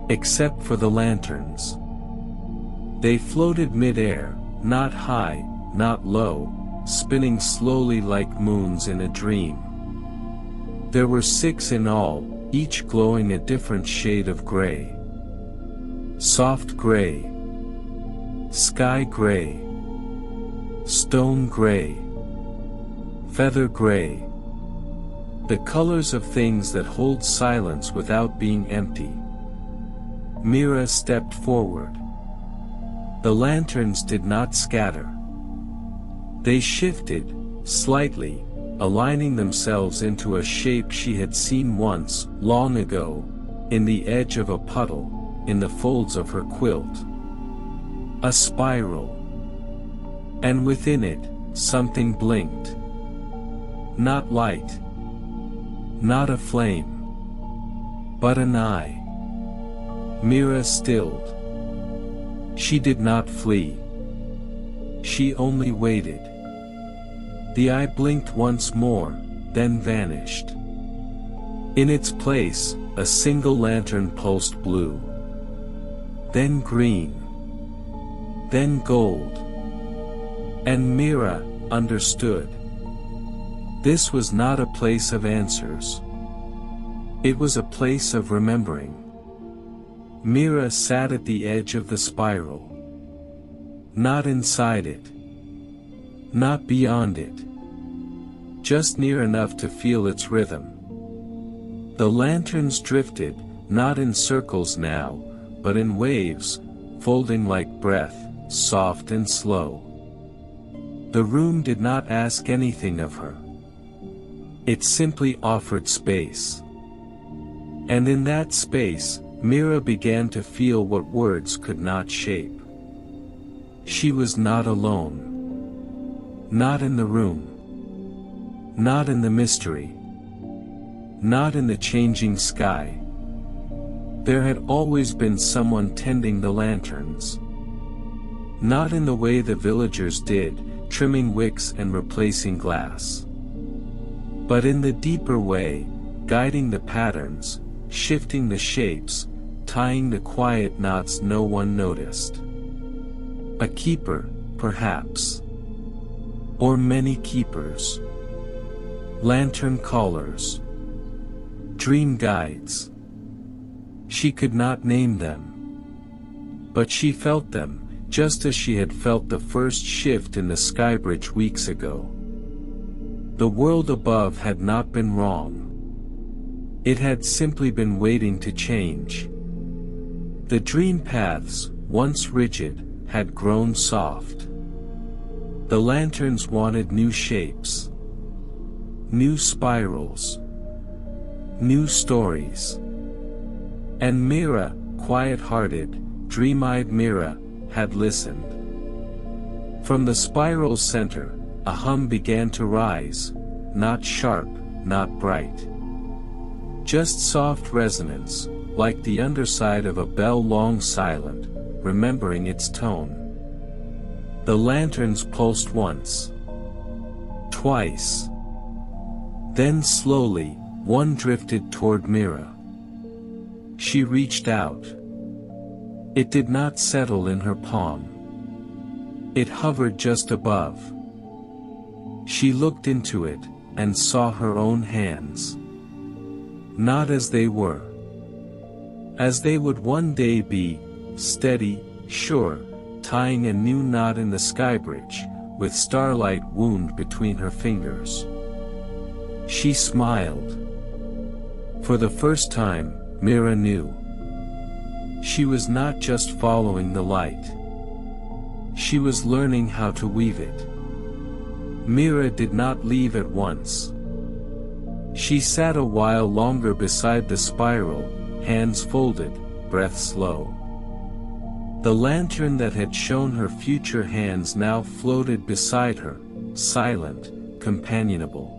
Except for the lanterns. They floated mid-air, not high, not low, spinning slowly like moons in a dream. There were 6 in all, each glowing a different shade of gray. Soft gray. Sky gray. Stone gray. Feather gray. The colors of things that hold silence without being empty. Mira stepped forward. The lanterns did not scatter. They shifted, slightly, aligning themselves into a shape she had seen once, long ago, in the edge of a puddle, in the folds of her quilt. A spiral. And within it, something blinked. Not light. Not a flame. But an eye. Mira stilled. She did not flee. She only waited. The eye blinked once more, then vanished. In its place, a single lantern pulsed blue. Then green. Then gold. And Mira understood. This was not a place of answers. It was a place of remembering. Mira sat at the edge of the spiral. Not inside it. Not beyond it. Just near enough to feel its rhythm. The lanterns drifted, not in circles now, but in waves, folding like breath, soft and slow. The room did not ask anything of her. It simply offered space. And in that space, Mira began to feel what words could not shape. She was not alone. Not in the room. Not in the mystery. Not in the changing sky. There had always been someone tending the lanterns. Not in the way the villagers did, trimming wicks and replacing glass. But in the deeper way, guiding the patterns, shifting the shapes, tying the quiet knots no one noticed. A keeper, perhaps. Or many keepers. Lantern callers. Dream guides. She could not name them. But she felt them, just as she had felt the first shift in the Skybridge weeks ago. The world above had not been wrong. It had simply been waiting to change. The dream paths, once rigid, had grown soft. The lanterns wanted new shapes. New spirals. New stories. And Mira, quiet-hearted, dream-eyed Mira, had listened. From the spiral's center, a hum began to rise, not sharp, not bright. Just soft resonance, like the underside of a bell long silent, remembering its tone. The lanterns pulsed once. Twice. Then slowly, one drifted toward Mira. She reached out. It did not settle in her palm. It hovered just above. She looked into it, and saw her own hands. Not as they were. As they would one day be, steady, sure, tying a new knot in the Skybridge, with starlight wound between her fingers. She smiled. For the first time, Mira knew. She was not just following the light. She was learning how to weave it. Mira did not leave at once. She sat a while longer beside the spiral, hands folded, breath slow. The lantern that had shown her future hands now floated beside her, silent, companionable.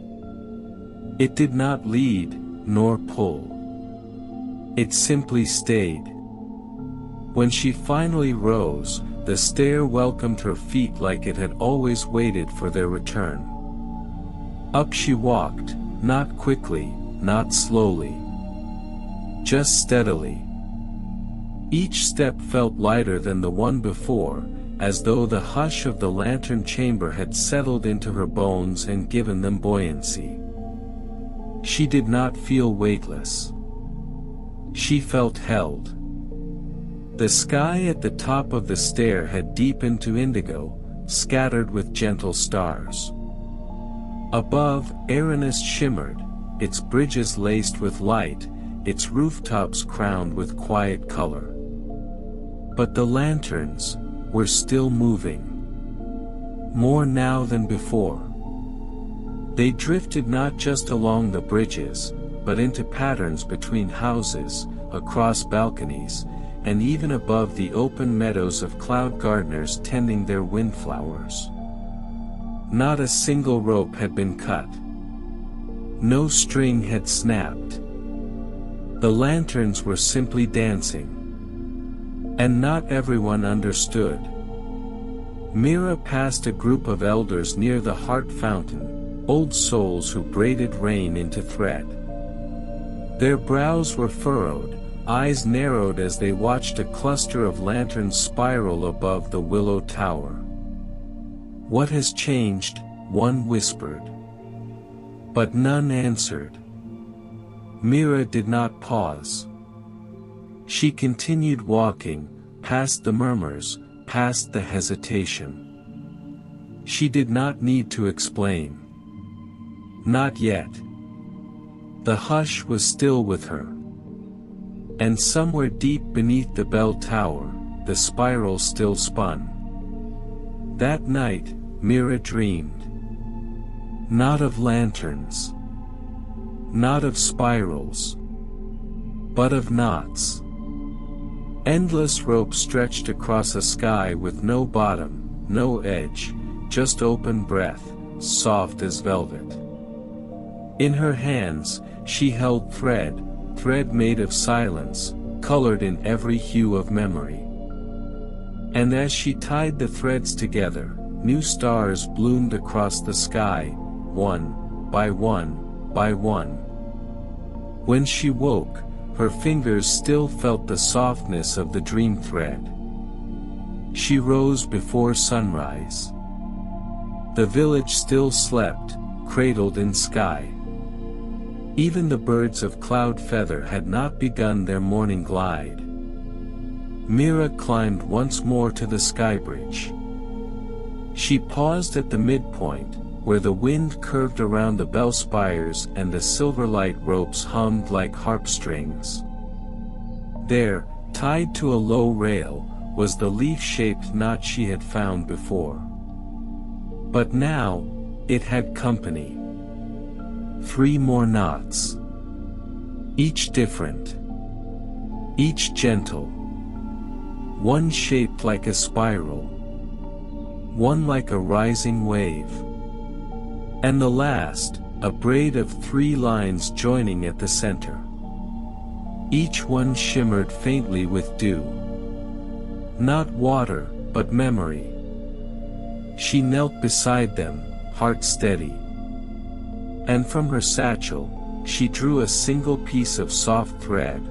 It did not lead, nor pull. It simply stayed. When she finally rose, the stair welcomed her feet like it had always waited for their return. Up she walked, not quickly, not slowly. Just steadily. Each step felt lighter than the one before, as though the hush of the lantern chamber had settled into her bones and given them buoyancy. She did not feel weightless. She felt held. The sky at the top of the stair had deepened to indigo, scattered with gentle stars. Above, Moonnest shimmered, its bridges laced with light, its rooftops crowned with quiet color. But the lanterns were still moving. More now than before. They drifted not just along the bridges, but into patterns between houses, across balconies, and even above the open meadows of cloud gardeners tending their windflowers. Not a single rope had been cut. No string had snapped. The lanterns were simply dancing. And not everyone understood. Mira passed a group of elders near the heart fountain, old souls who braided rain into thread. Their brows were furrowed, eyes narrowed as they watched a cluster of lanterns spiral above the willow tower. "What has changed?" one whispered. But none answered. Mira did not pause. She continued walking, past the murmurs, past the hesitation. She did not need to explain. Not yet. The hush was still with her. And somewhere deep beneath the bell tower, the spiral still spun. That night, Mira dreamed. Not of lanterns. Not of spirals. But of knots. Endless ropes stretched across a sky with no bottom, no edge, just open breath, soft as velvet. In her hands, she held thread made of silence, colored in every hue of memory. And as she tied the threads together, new stars bloomed across the sky, one by one by one. When she woke, her fingers still felt the softness of the dream thread. She rose before sunrise. The village still slept, cradled in sky. Even the birds of cloud feather had not begun their morning glide. Mira climbed once more to the Skybridge. She paused at the midpoint, where the wind curved around the bell spires and the silver-light ropes hummed like harp strings. There, tied to a low rail, was the leaf-shaped knot she had found before. But now, it had company. 3 more knots. Each different. each gentle. One shaped like a spiral, one like a rising wave, and the last, a braid of 3 lines joining at the center. Each one shimmered faintly with dew. Not water, but memory. She knelt beside them, heart steady. And from her satchel, she drew a single piece of soft thread,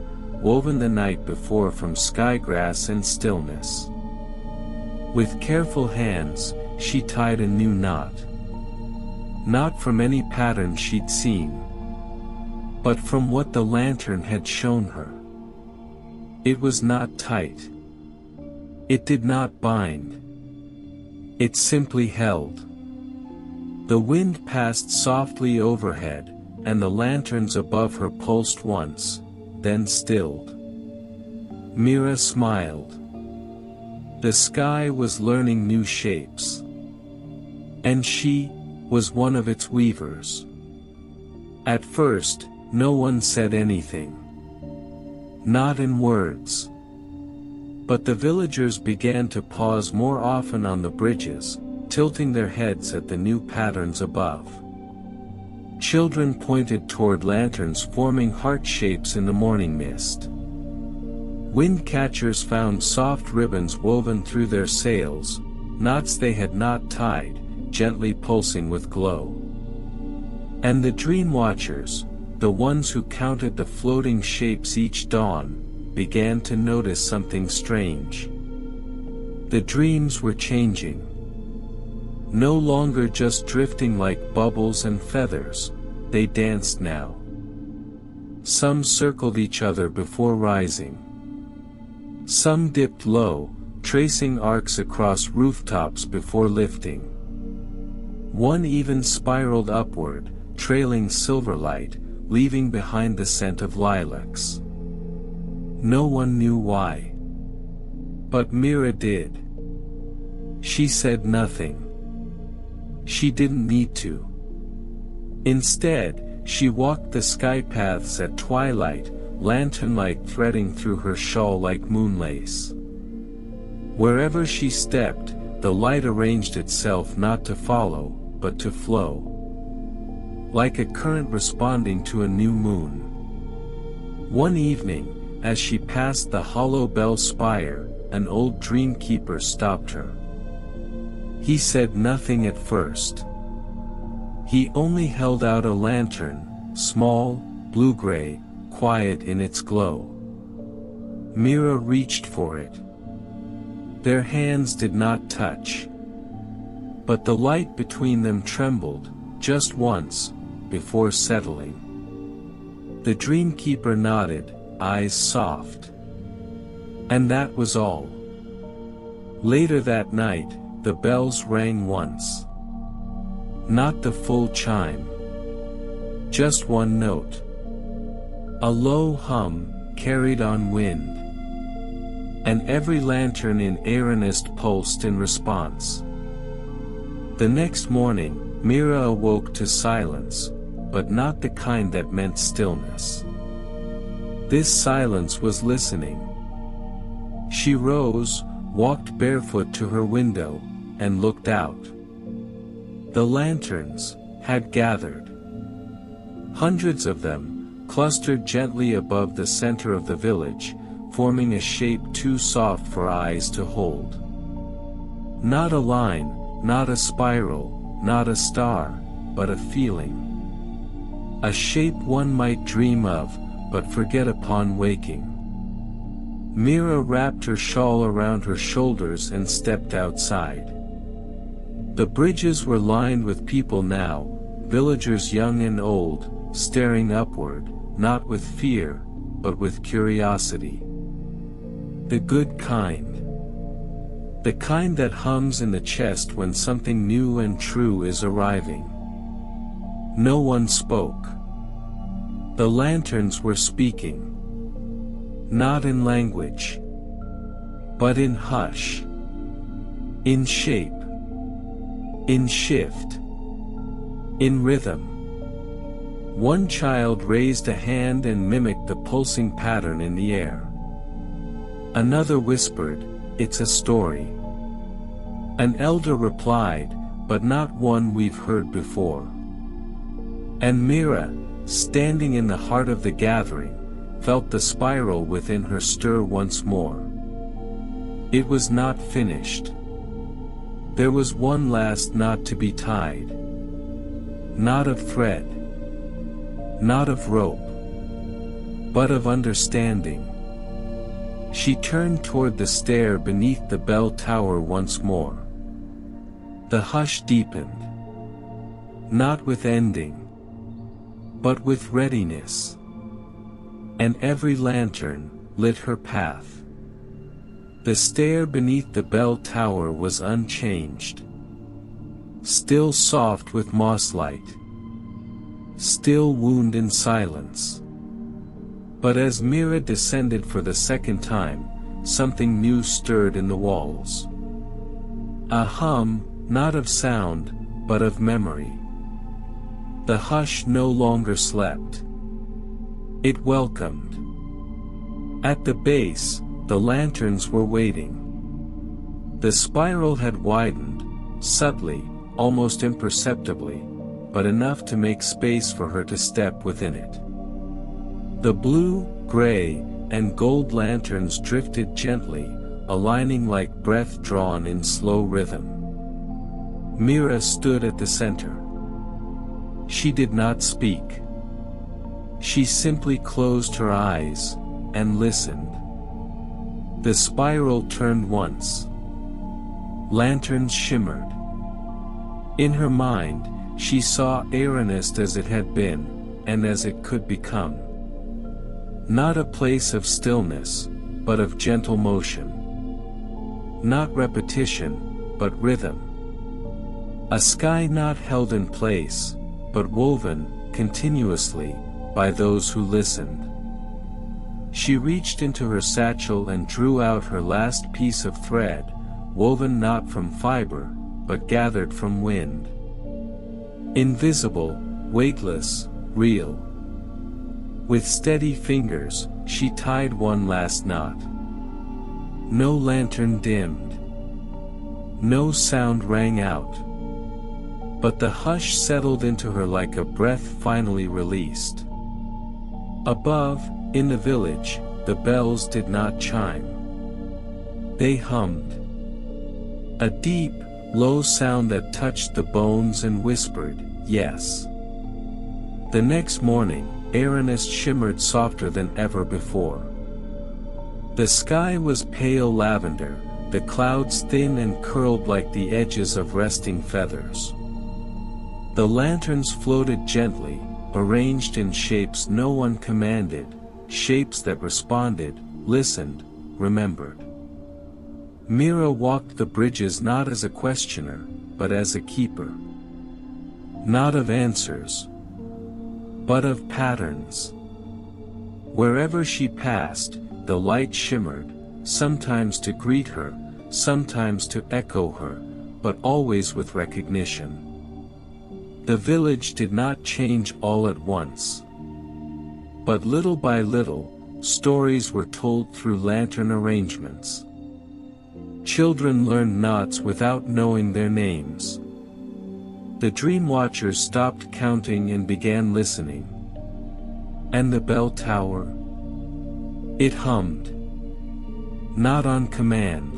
woven the night before from skygrass and stillness. With careful hands, she tied a new knot. Not from any pattern she'd seen, but from what the lantern had shown her. It was not tight. It did not bind. It simply held. The wind passed softly overhead, and the lanterns above her pulsed once, then stilled. Mira smiled. The sky was learning new shapes. And she was one of its weavers. At first, no one said anything. Not in words. But the villagers began to pause more often on the bridges, tilting their heads at the new patterns above. Children pointed toward lanterns forming heart shapes in the morning mist. Wind catchers found soft ribbons woven through their sails, knots they had not tied, gently pulsing with glow. And the dream watchers, the ones who counted the floating shapes each dawn, began to notice something strange. The dreams were changing. No longer just drifting like bubbles and feathers, they danced now. Some circled each other before rising. Some dipped low, tracing arcs across rooftops before lifting. One even spiraled upward, trailing silver light, leaving behind the scent of lilacs. No one knew why. But Mira did. She said nothing. She didn't need to. Instead, she walked the sky paths at twilight, lantern-like threading through her shawl like moonlace. Wherever she stepped, the light arranged itself not to follow, but to flow. Like a current responding to a new moon. One evening, as she passed the hollow bell spire, an old dreamkeeper stopped her. He said nothing at first. He only held out a lantern, small, blue-gray, quiet in its glow. Mira reached for it. Their hands did not touch. But the light between them trembled, just once, before settling. The dreamkeeper nodded, eyes soft. And that was all. Later that night, the bells rang once. Not the full chime. Just one note. A low hum, carried on wind. And every lantern in Moonnest pulsed in response. The next morning, Mira awoke to silence, but not the kind that meant stillness. This silence was listening. She rose, walked barefoot to her window, and looked out. The lanterns had gathered. Hundreds of them, clustered gently above the center of the village, forming a shape too soft for eyes to hold. Not a line, not a spiral, not a star, but a feeling. A shape one might dream of, but forget upon waking. Mira wrapped her shawl around her shoulders and stepped outside. The bridges were lined with people now, villagers young and old, staring upward, not with fear, but with curiosity. The good kind. The kind that hums in the chest when something new and true is arriving. No one spoke. The lanterns were speaking. Not in language, but in hush. In shape. In shift. In rhythm. One child raised a hand and mimicked the pulsing pattern in the air. Another whispered, "It's a story." An elder replied, "But not one we've heard before." And Mira, standing in the heart of the gathering, felt the spiral within her stir once more. It was not finished. There was one last knot to be tied. Not of thread, not of rope, but of understanding. She turned toward the stair beneath the bell tower once more. The hush deepened. Not with ending, but with readiness. And every lantern lit her path. The stair beneath the bell tower was unchanged. Still soft with moss light. Still wound in silence. But as Mira descended for the second time, something new stirred in the walls. A hum, not of sound, but of memory. The hush no longer slept. It welcomed. At the base, the lanterns were waiting. The spiral had widened, subtly, almost imperceptibly, but enough to make space for her to step within it. The blue, gray, and gold lanterns drifted gently, aligning like breath drawn in slow rhythm. Mira stood at the center. She did not speak. She simply closed her eyes, and listened. The spiral turned once. Lanterns shimmered. In her mind, she saw Moonnest as it had been, and as it could become. Not a place of stillness, but of gentle motion. Not repetition, but rhythm. A sky not held in place, but woven, continuously, by those who listened. She reached into her satchel and drew out her last piece of thread, woven not from fiber, but gathered from wind. Invisible, weightless, real. With steady fingers, she tied one last knot. No lantern dimmed. No sound rang out. But the hush settled into her like a breath finally released. Above, in the village, the bells did not chime. They hummed. A deep, low sound that touched the bones and whispered, "Yes." The next morning, Moonnest shimmered softer than ever before. The sky was pale lavender, the clouds thin and curled like the edges of resting feathers. The lanterns floated gently, arranged in shapes no one commanded, shapes that responded, listened, remembered. Mira walked the bridges not as a questioner, but as a keeper. Not of answers, but of patterns. Wherever she passed, the light shimmered, sometimes to greet her, sometimes to echo her, but always with recognition. The village did not change all at once. But little by little, stories were told through lantern arrangements. Children learned knots without knowing their names. The dream watchers stopped counting and began listening. And the bell tower? It hummed. Not on command.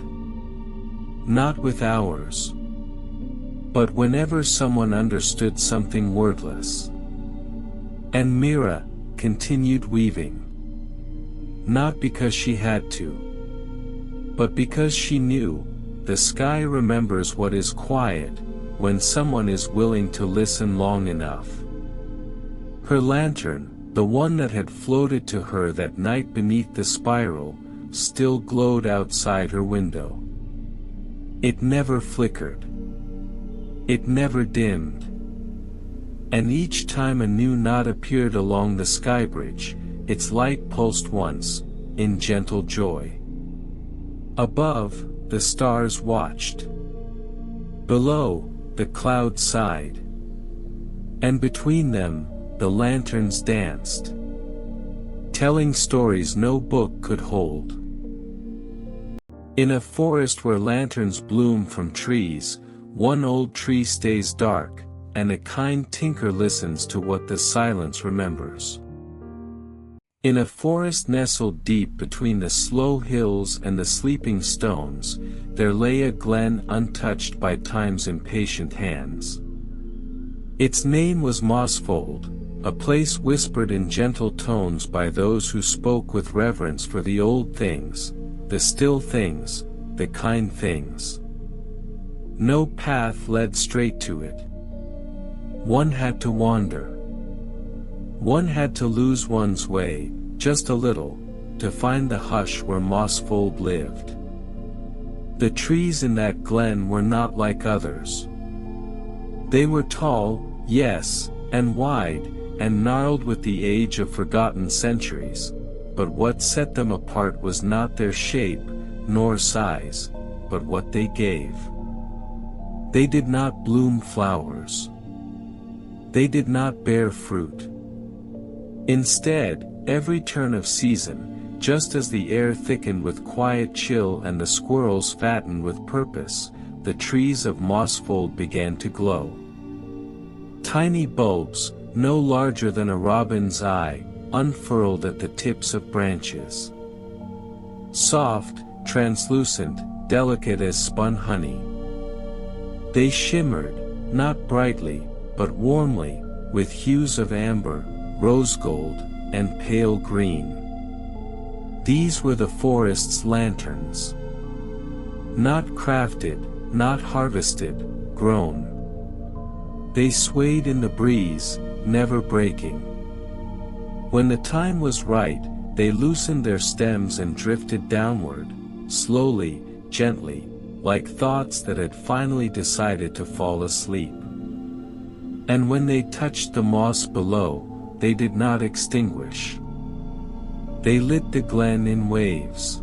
Not with hours. But whenever someone understood something wordless. And Mira continued weaving. Not because she had to, but because she knew, the sky remembers what is quiet, when someone is willing to listen long enough. Her lantern, the one that had floated to her that night beneath the spiral, still glowed outside her window. It never flickered. It never dimmed. And each time a new knot appeared along the Skybridge, its light pulsed once, in gentle joy. Above, the stars watched. Below, the clouds sighed. And between them, the lanterns danced. Telling stories no book could hold. In a forest where lanterns bloom from trees, one old tree stays dark, and a kind tinker listens to what the silence remembers. In a forest nestled deep between the slow hills and the sleeping stones, there lay a glen untouched by time's impatient hands. Its name was Mossfold, a place whispered in gentle tones by those who spoke with reverence for the old things, the still things, the kind things. No path led straight to it. One had to wander. One had to lose one's way, just a little, to find the hush where Mossfold lived. The trees in that glen were not like others. They were tall, yes, and wide, and gnarled with the age of forgotten centuries, but what set them apart was not their shape, nor size, but what they gave. They did not bloom flowers. They did not bear fruit. Instead, every turn of season, just as the air thickened with quiet chill and the squirrels fattened with purpose, the trees of Mossfold began to glow. Tiny bulbs, no larger than a robin's eye, unfurled at the tips of branches. Soft, translucent, delicate as spun honey. They shimmered, not brightly, but warmly, with hues of amber, rose gold, and pale green. These were the forest's lanterns. Not crafted, not harvested, grown. They swayed in the breeze, never breaking. When the time was right, they loosened their stems and drifted downward, slowly, gently, like thoughts that had finally decided to fall asleep. And when they touched the moss below, they did not extinguish. They lit the glen in waves.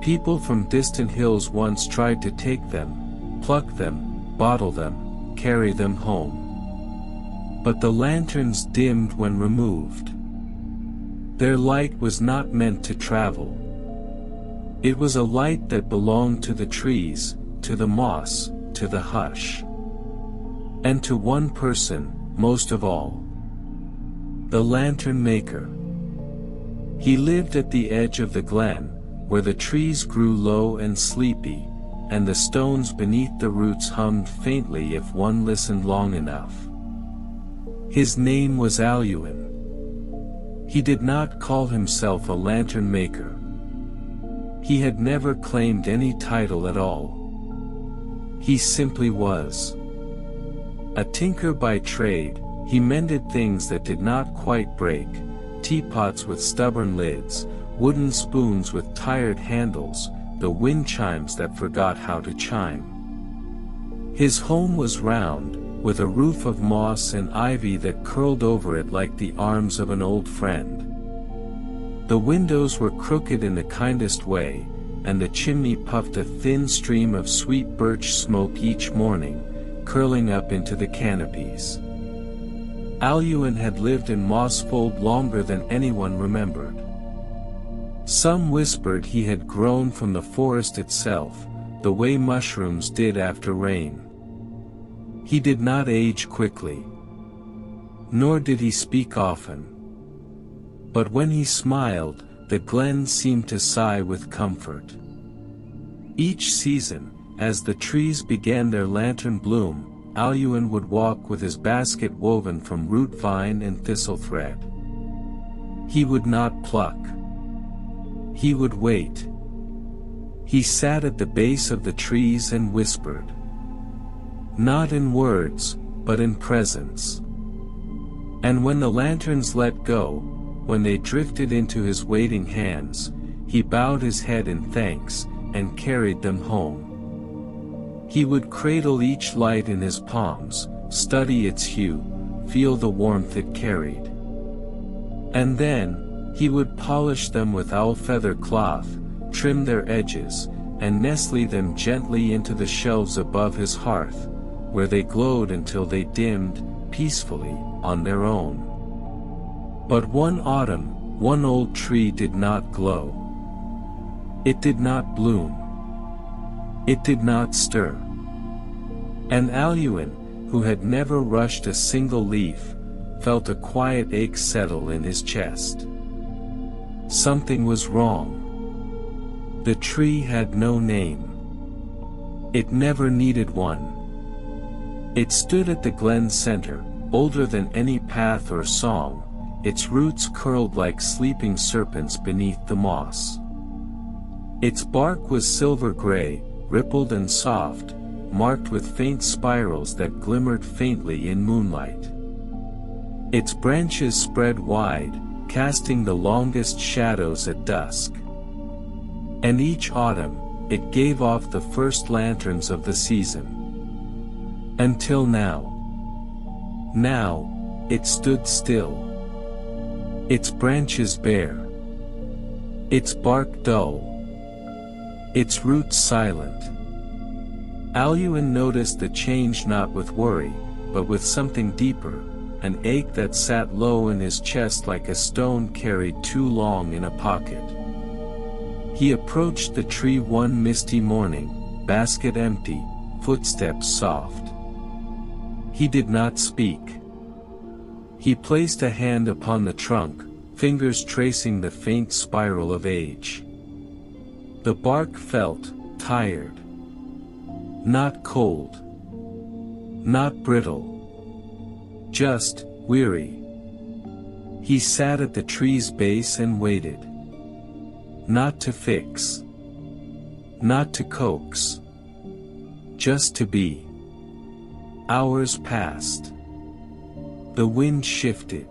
People from distant hills once tried to take them, pluck them, bottle them, carry them home. But the lanterns dimmed when removed. Their light was not meant to travel. It was a light that belonged to the trees, to the moss, to the hush. And to one person, most of all. The lantern maker. He lived at the edge of the glen, where the trees grew low and sleepy, and the stones beneath the roots hummed faintly if one listened long enough. His name was Aluin. He did not call himself a lantern maker. He had never claimed any title at all. He simply was. A tinker by trade, he mended things that did not quite break, teapots with stubborn lids, wooden spoons with tired handles, the wind chimes that forgot how to chime. His home was round, with a roof of moss and ivy that curled over it like the arms of an old friend. The windows were crooked in the kindest way, and the chimney puffed a thin stream of sweet birch smoke each morning, curling up into the canopies. Aluin had lived in Mossfold longer than anyone remembered. Some whispered he had grown from the forest itself, the way mushrooms did after rain. He did not age quickly. Nor did he speak often. But when he smiled, the glen seemed to sigh with comfort. Each season, as the trees began their lantern bloom, Aluin would walk with his basket woven from root vine and thistle thread. He would not pluck. He would wait. He sat at the base of the trees and whispered. Not in words, but in presence. And when the lanterns let go, when they drifted into his waiting hands, he bowed his head in thanks, and carried them home. He would cradle each light in his palms, study its hue, feel the warmth it carried. And then, he would polish them with owl-feather cloth, trim their edges, and nestle them gently into the shelves above his hearth, where they glowed until they dimmed, peacefully, on their own. But one autumn, one old tree did not glow. It did not bloom. It did not stir. And Aluin, who had never rushed a single leaf, felt a quiet ache settle in his chest. Something was wrong. The tree had no name. It never needed one. It stood at the glen center, older than any path or song, its roots curled like sleeping serpents beneath the moss. Its bark was silver-gray, rippled and soft, marked with faint spirals that glimmered faintly in moonlight. Its branches spread wide, casting the longest shadows at dusk. And each autumn, it gave off the first lanterns of the season. Until now. Now, it stood still. Its branches bare. Its bark dull. Its roots silent. Aluin noticed the change not with worry, but with something deeper, an ache that sat low in his chest like a stone carried too long in a pocket. He approached the tree one misty morning, basket empty, footsteps soft. He did not speak. He placed a hand upon the trunk, fingers tracing the faint spiral of age. The bark felt tired. Not cold. Not brittle. Just weary. He sat at the tree's base and waited. Not to fix. Not to coax. Just to be. Hours passed. The wind shifted.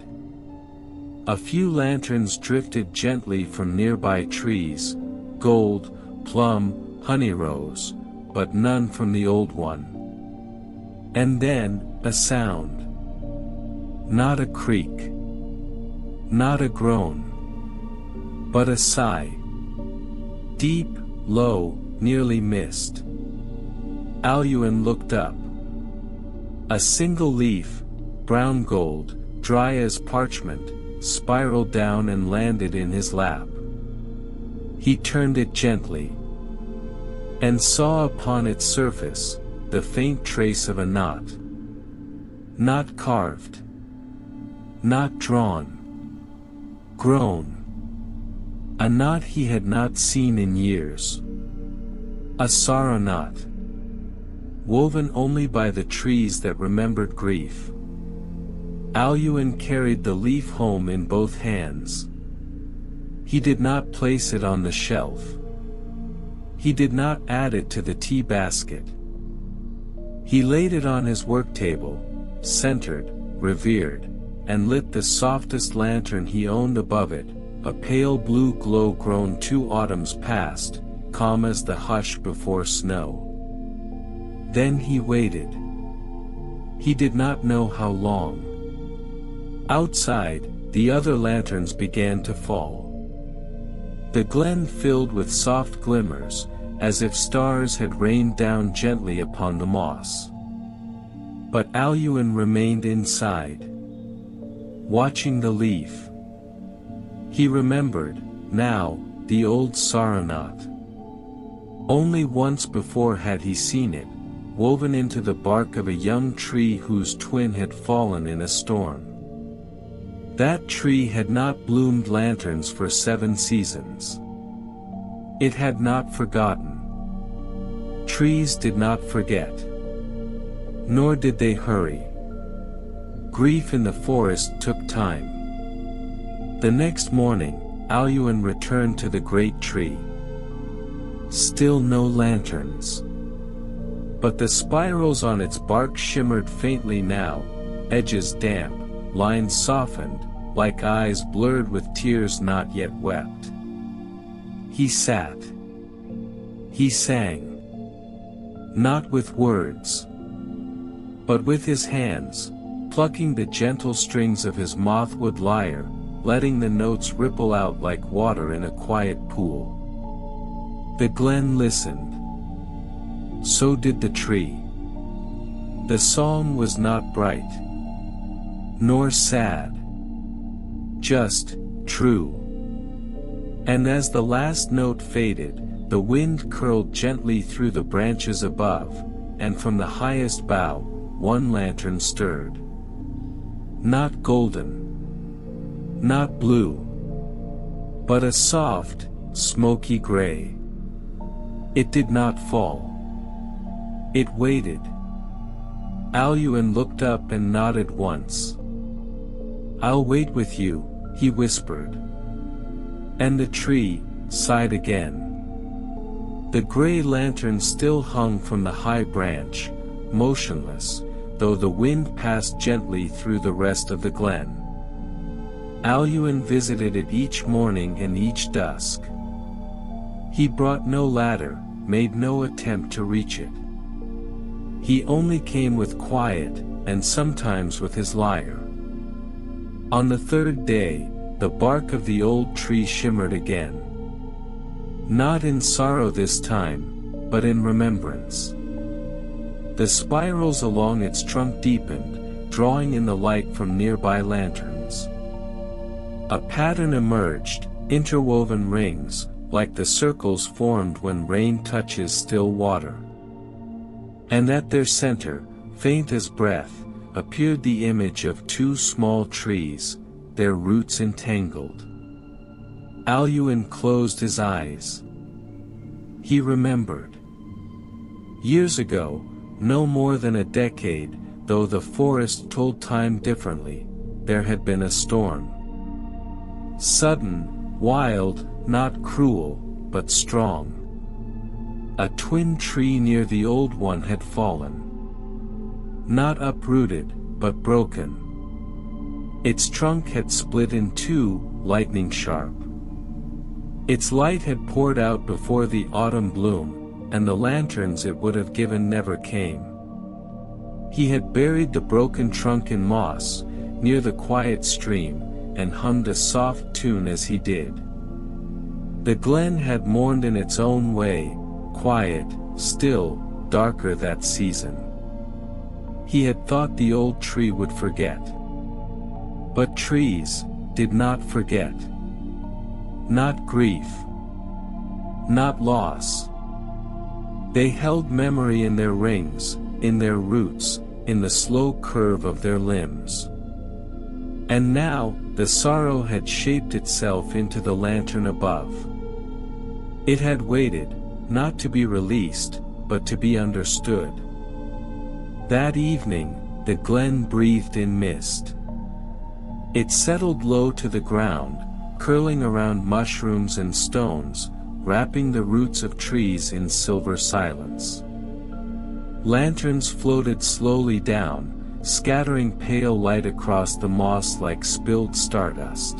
A few lanterns drifted gently from nearby trees, gold, plum, honey rose, but none from the old one. And then, a sound. Not a creak. Not a groan. But a sigh. Deep, low, nearly missed. Aluin looked up. A single leaf, brown gold, dry as parchment, spiraled down and landed in his lap. He turned it gently, and saw upon its surface the faint trace of a knot. Not carved. Not drawn. Grown. A knot he had not seen in years. A sorrow knot. Woven only by the trees that remembered grief. Aluin carried the leaf home in both hands. He did not place it on the shelf. He did not add it to the tea basket. He laid it on his work table, centered, revered, and lit the softest lantern he owned above it, a pale blue glow grown 2 autumns past, calm as the hush before snow. Then he waited. He did not know how long. Outside, the other lanterns began to fall. The glen filled with soft glimmers, as if stars had rained down gently upon the moss. But Aluin remained inside, watching the leaf. He remembered, now, the old sorrow knot. Only once before had he seen it, woven into the bark of a young tree whose twin had fallen in a storm. That tree had not bloomed lanterns for 7 seasons. It had not forgotten. Trees did not forget. Nor did they hurry. Grief in the forest took time. The next morning, Aluin returned to the great tree. Still no lanterns. But the spirals on its bark shimmered faintly now, edges damp, lines softened, like eyes blurred with tears not yet wept. He sat. He sang. Not with words, but with his hands, plucking the gentle strings of his mothwood lyre, letting the notes ripple out like water in a quiet pool. The glen listened. So did the tree. The song was not bright, nor sad. Just true. And as the last note faded, the wind curled gently through the branches above, and from the highest bough, one lantern stirred. Not golden, not blue, but a soft, smoky gray. It did not fall. It waited. Aluin looked up and nodded once. "I'll wait with you," he whispered. And the tree sighed again. The gray lantern still hung from the high branch, motionless, though the wind passed gently through the rest of the glen. Aluin visited it each morning and each dusk. He brought no ladder, made no attempt to reach it. He only came with quiet, and sometimes with his lyre. On the third day, the bark of the old tree shimmered again. Not in sorrow this time, but in remembrance. The spirals along its trunk deepened, drawing in the light from nearby lanterns. A pattern emerged, interwoven rings, like the circles formed when rain touches still water. And at their center, faint as breath, appeared the image of two small trees, their roots entangled. Aluin closed his eyes. He remembered. Years ago, no more than a decade, though the forest told time differently, there had been a storm. Sudden, wild, not cruel, but strong. A twin tree near the old one had fallen. Not uprooted, but broken. Its trunk had split in two, lightning sharp. Its light had poured out before the autumn bloom, and the lanterns it would have given never came. He had buried the broken trunk in moss, near the quiet stream, and hummed a soft tune as he did. The glen had mourned in its own way, quiet, still, darker that season. He had thought the old tree would forget. But trees did not forget. Not grief. Not loss. They held memory in their rings, in their roots, in the slow curve of their limbs. And now, the sorrow had shaped itself into the lantern above. It had waited, not to be released, but to be understood. That evening, the glen breathed in mist. It settled low to the ground, curling around mushrooms and stones, wrapping the roots of trees in silver silence. Lanterns floated slowly down, scattering pale light across the moss like spilled stardust.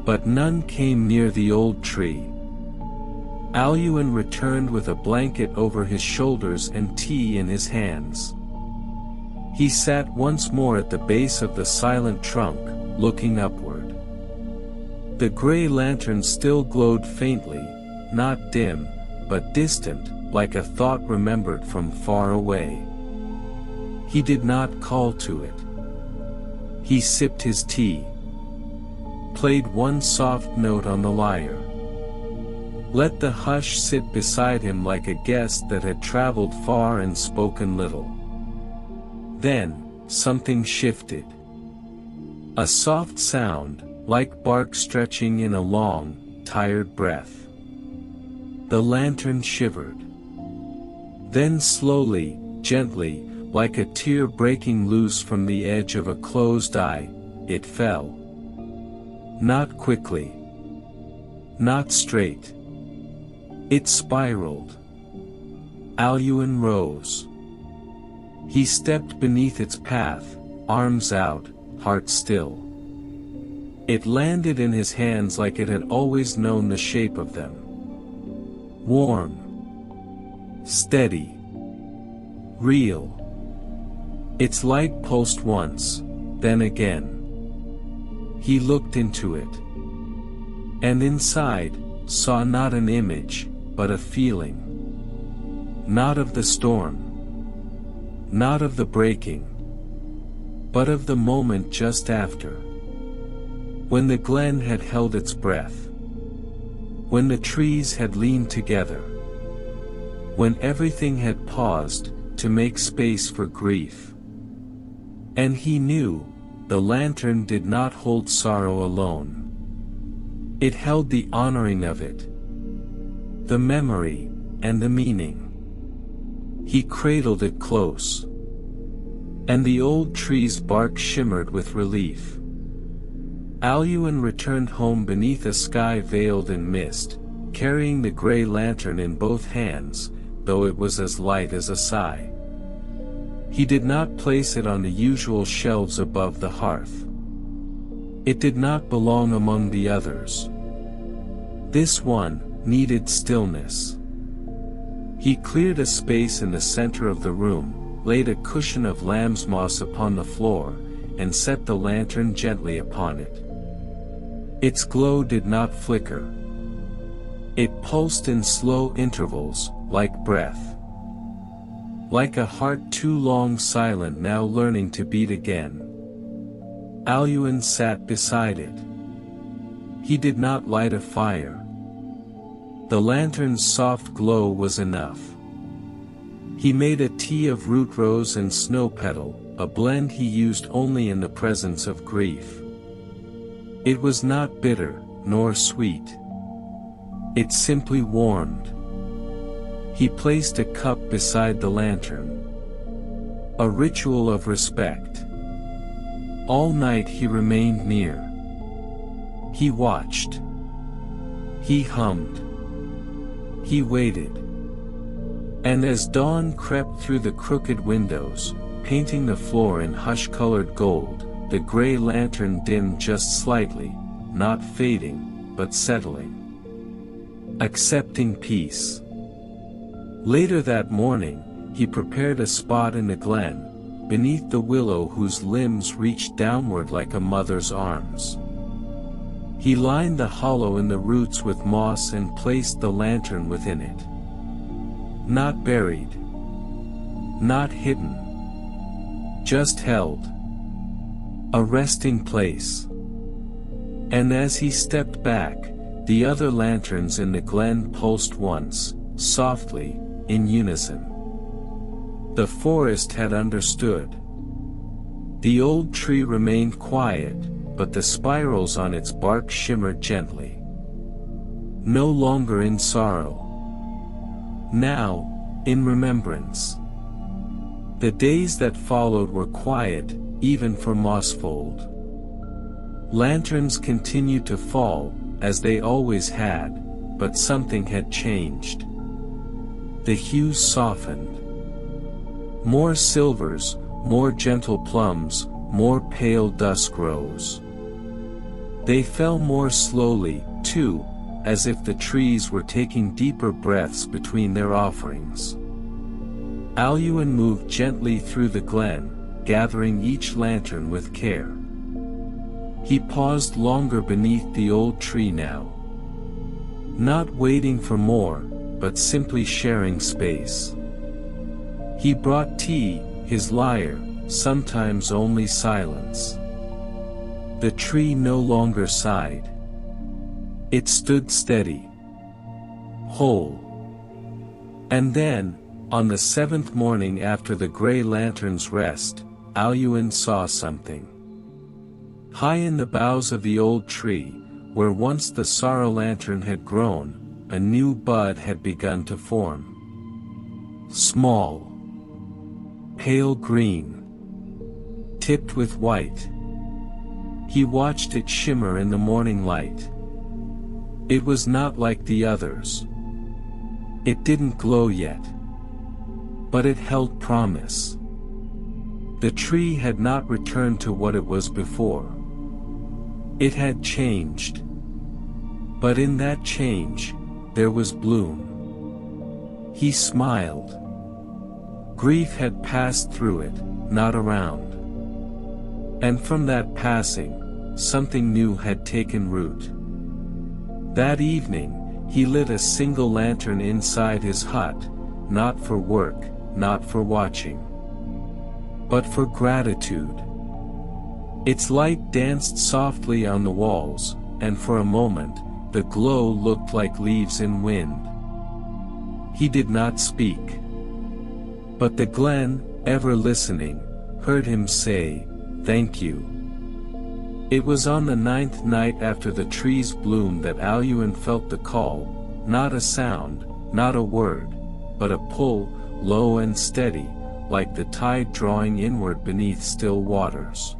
But none came near the old tree. Aluin returned with a blanket over his shoulders and tea in his hands. He sat once more at the base of the silent trunk, looking upward. The gray lantern still glowed faintly, not dim, but distant, like a thought remembered from far away. He did not call to it. He sipped his tea. Played one soft note on the lyre. Let the hush sit beside him like a guest that had traveled far and spoken little. Then, something shifted. A soft sound, like bark stretching in a long, tired breath. The lantern shivered. Then slowly, gently, like a tear breaking loose from the edge of a closed eye, it fell. Not quickly. Not straight. It spiraled. Aluin rose. He stepped beneath its path, arms out, heart still. It landed in his hands like it had always known the shape of them. Warm. Steady. Real. Its light pulsed once, then again. He looked into it. And inside, saw not an image, but a feeling. Not of the storm. Not of the breaking. But of the moment just after. When the glen had held its breath. when the trees had leaned together, when everything had paused, to make space for grief. And he knew, the lantern did not hold sorrow alone. It held the honoring of it, the memory, and the meaning. He cradled it close, and the old tree's bark shimmered with relief. Aluin returned home beneath a sky veiled in mist, carrying the gray lantern in both hands, though it was as light as a sigh. He did not place it on the usual shelves above the hearth. It did not belong among the others. This one needed stillness. He cleared a space in the center of the room, laid a cushion of lamb's moss upon the floor, and set the lantern gently upon it. Its glow did not flicker. It pulsed in slow intervals, like breath. Like a heart too long silent now learning to beat again. Aluin sat beside it. He did not light a fire. The lantern's soft glow was enough. He made a tea of root rose and snow petal, a blend he used only in the presence of grief. It was not bitter, nor sweet. It simply warmed. He placed a cup beside the lantern. A ritual of respect. All night he remained near. He watched. He hummed. He waited. And as dawn crept through the crooked windows, painting the floor in hush-colored gold, the gray lantern dimmed just slightly, not fading, but settling. Accepting peace. Later that morning, he prepared a spot in the glen, beneath the willow whose limbs reached downward like a mother's arms. He lined the hollow in the roots with moss and placed the lantern within it. Not buried. Not hidden. Just held. A resting place. And as he stepped back, the other lanterns in the glen pulsed once, softly, in unison. The forest had understood. The old tree remained quiet, but the spirals on its bark shimmered gently. No longer in sorrow. Now, in remembrance. The days that followed were quiet, even for Mossfold. Lanterns continued to fall, as they always had, but something had changed. The hues softened. More silvers, more gentle plums, more pale dusk rose. They fell more slowly, too, as if the trees were taking deeper breaths between their offerings. Aluin moved gently through the glen, gathering each lantern with care. He paused longer beneath the old tree now. Not waiting for more, but simply sharing space. He brought tea, his lyre, sometimes only silence. The tree no longer sighed. It stood steady. Whole. And then, on the 7th morning after the gray lantern's rest, Aluin saw something. High in the boughs of the old tree, where once the sorrow lantern had grown, a new bud had begun to form. Small. Pale green. Tipped with white. He watched it shimmer in the morning light. It was not like the others. It didn't glow yet. But it held promise. The tree had not returned to what it was before. It had changed. But in that change, there was bloom. He smiled. Grief had passed through it, not around. And from that passing, something new had taken root. That evening, he lit a single lantern inside his hut, not for work, not for watching, but for gratitude. Its light danced softly on the walls, and for a moment, The glow looked like leaves in wind. He did not speak. But the Glen, ever listening, heard him say, "Thank you." It was on the 9th night after the trees bloomed that Aluin felt the call, not a sound, not a word, but a pull, low and steady, like the tide drawing inward beneath still waters.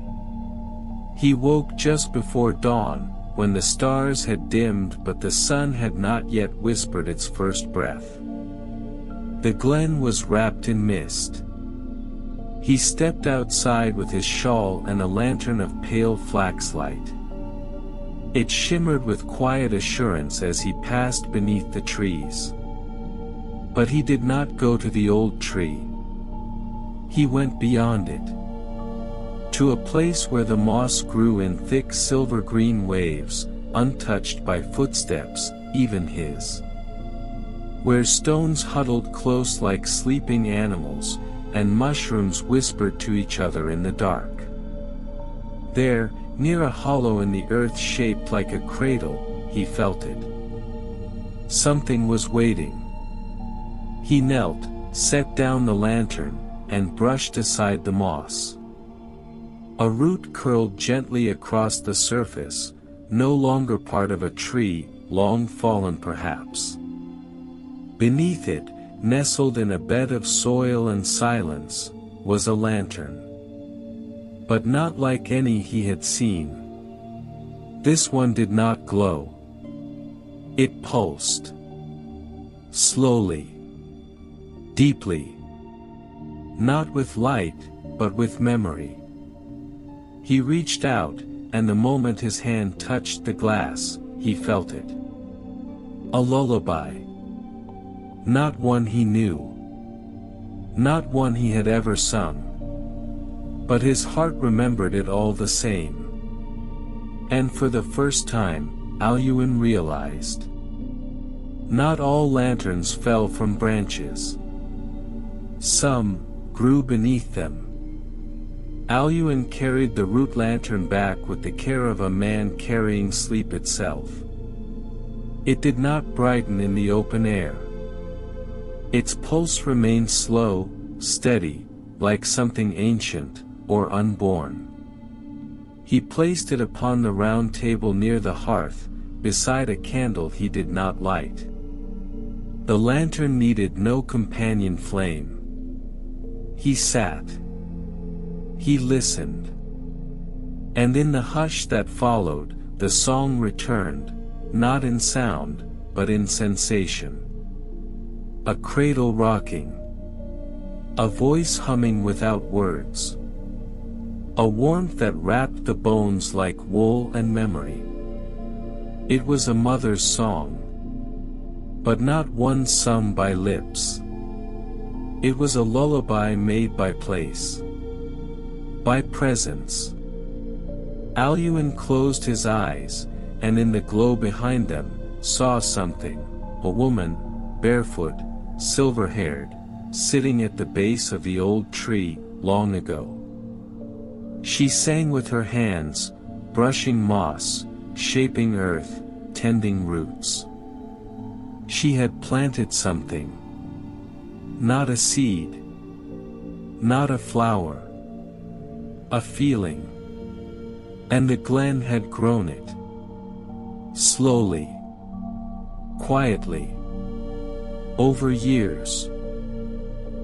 He woke just before dawn, when the stars had dimmed but the sun had not yet whispered its first breath. The Glen was wrapped in mist. He stepped outside with his shawl and a lantern of pale flaxlight. It shimmered with quiet assurance as he passed beneath the trees. But he did not go to the old tree. He went beyond it. To a place where the moss grew in thick silver-green waves, untouched by footsteps, even his. Where stones huddled close like sleeping animals, and mushrooms whispered to each other in the dark. There, near a hollow in the earth shaped like a cradle, he felt it. Something was waiting. He knelt, set down the lantern, and brushed aside the moss. A root curled gently across the surface, no longer part of a tree, long fallen perhaps. Beneath it, nestled in a bed of soil and silence, was a lantern. But not like any he had seen. This one did not glow. It pulsed. Slowly. Deeply. Not with light, but with memory. He reached out, and the moment his hand touched the glass, he felt it. A lullaby. Not one he knew. Not one he had ever sung. But his heart remembered it all the same. And for the first time, Aluin realized. Not all lanterns fell from branches. Some grew beneath them. Aluin carried the root lantern back with the care of a man carrying sleep itself. It did not brighten in the open air. Its pulse remained slow, steady, like something ancient, or unborn. He placed it upon the round table near the hearth, beside a candle he did not light. The lantern needed no companion flame. He sat. He listened. And in the hush that followed, the song returned, not in sound, but in sensation. A cradle rocking. A voice humming without words. A warmth that wrapped the bones like wool and memory. It was a mother's song. But not one sung by lips. It was a lullaby made by place. By presence. Aluin closed his eyes, and in the glow behind them, saw something, a woman, barefoot, silver-haired, sitting at the base of the old tree, long ago. She sang with her hands, brushing moss, shaping earth, tending roots. She had planted something. Not a seed. Not a flower. A feeling. And the Glen had grown it. Slowly. Quietly. Over years.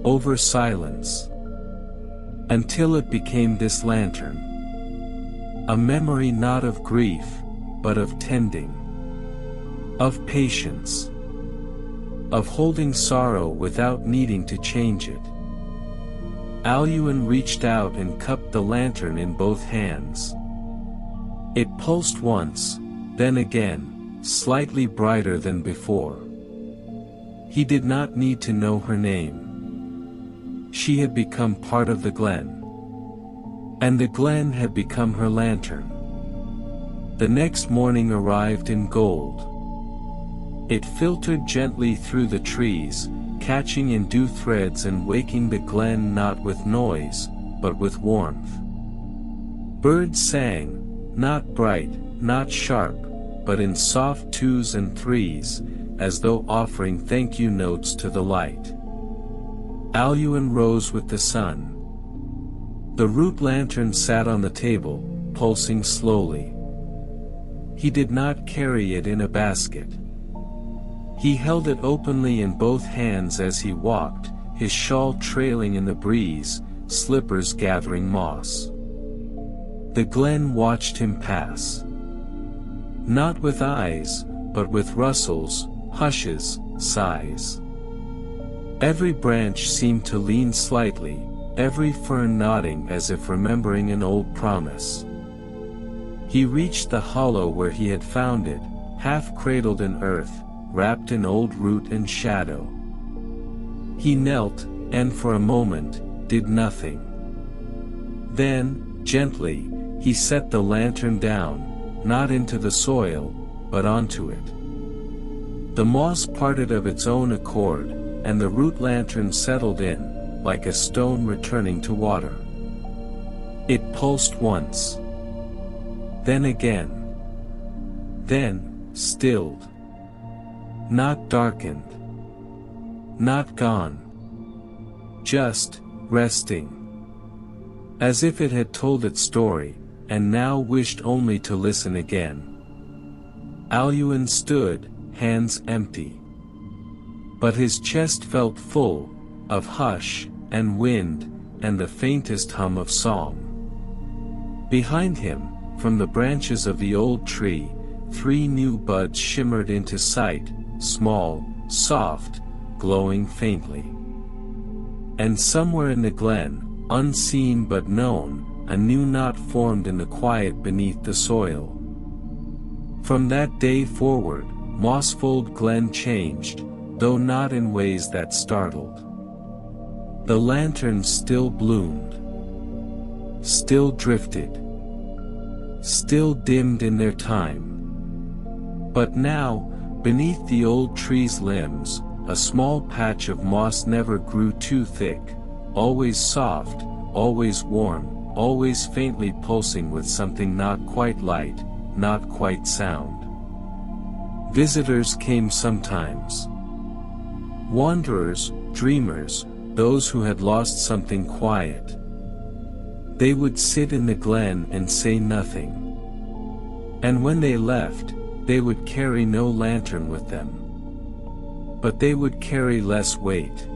Over silence. Until it became this lantern. A memory not of grief, but of tending. Of patience. Of holding sorrow without needing to change it. Aluin reached out and cupped the lantern in both hands. It pulsed once, then again, slightly brighter than before. He did not need to know her name. She had become part of the Glen. And the Glen had become her lantern. The next morning arrived in gold. It filtered gently through the trees, catching in dew threads and waking the Glen not with noise, but with warmth. Birds sang, not bright, not sharp, but in soft twos and threes, as though offering thank you notes to the light. Aluin rose with the sun. The root lantern sat on the table, pulsing slowly. He did not carry it in a basket. He held it openly in both hands as he walked, his shawl trailing in the breeze, slippers gathering moss. The Glen watched him pass. Not with eyes, but with rustles, hushes, sighs. Every branch seemed to lean slightly, every fern nodding as if remembering an old promise. He reached the hollow where he had found it, half cradled in earth, wrapped in old root and shadow. He knelt, and for a moment, did nothing. Then, gently, he set the lantern down, not into the soil, but onto it. The moss parted of its own accord, and the root lantern settled in, like a stone returning to water. It pulsed once. Then again. Then, stilled. Not darkened. Not gone. Just, resting. As if it had told its story, and now wished only to listen again. Aluin stood, hands empty. But his chest felt full, of hush, and wind, and the faintest hum of song. Behind him, from the branches of the old tree, 3 new buds shimmered into sight, small, soft, glowing faintly. And somewhere in the glen, unseen but known, a new knot formed in the quiet beneath the soil. From that day forward, Mossfold Glen changed, though not in ways that startled. The lanterns still bloomed. Still drifted. Still dimmed in their time. But now, beneath the old tree's limbs, a small patch of moss never grew too thick, always soft, always warm, always faintly pulsing with something not quite light, not quite sound. Visitors came sometimes. Wanderers, dreamers, those who had lost something quiet. They would sit in the glen and say nothing. And when they left, they would carry no lantern with them. But they would carry less weight.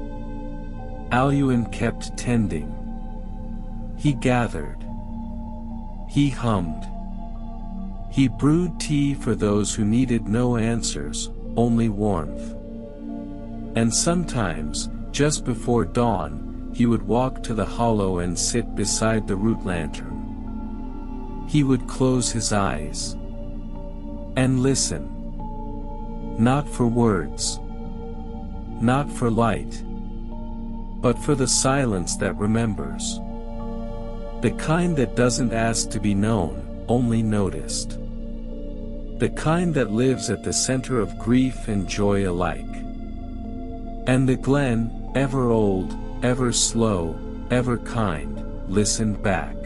Aluin kept tending. He gathered. He hummed. He brewed tea for those who needed no answers, only warmth. And sometimes, just before dawn, he would walk to the hollow and sit beside the root lantern. He would close his eyes. And listen. Not for words. Not for light. But for the silence that remembers. The kind that doesn't ask to be known, only noticed. The kind that lives at the center of grief and joy alike. And the Glen, ever old, ever slow, ever kind, listened back.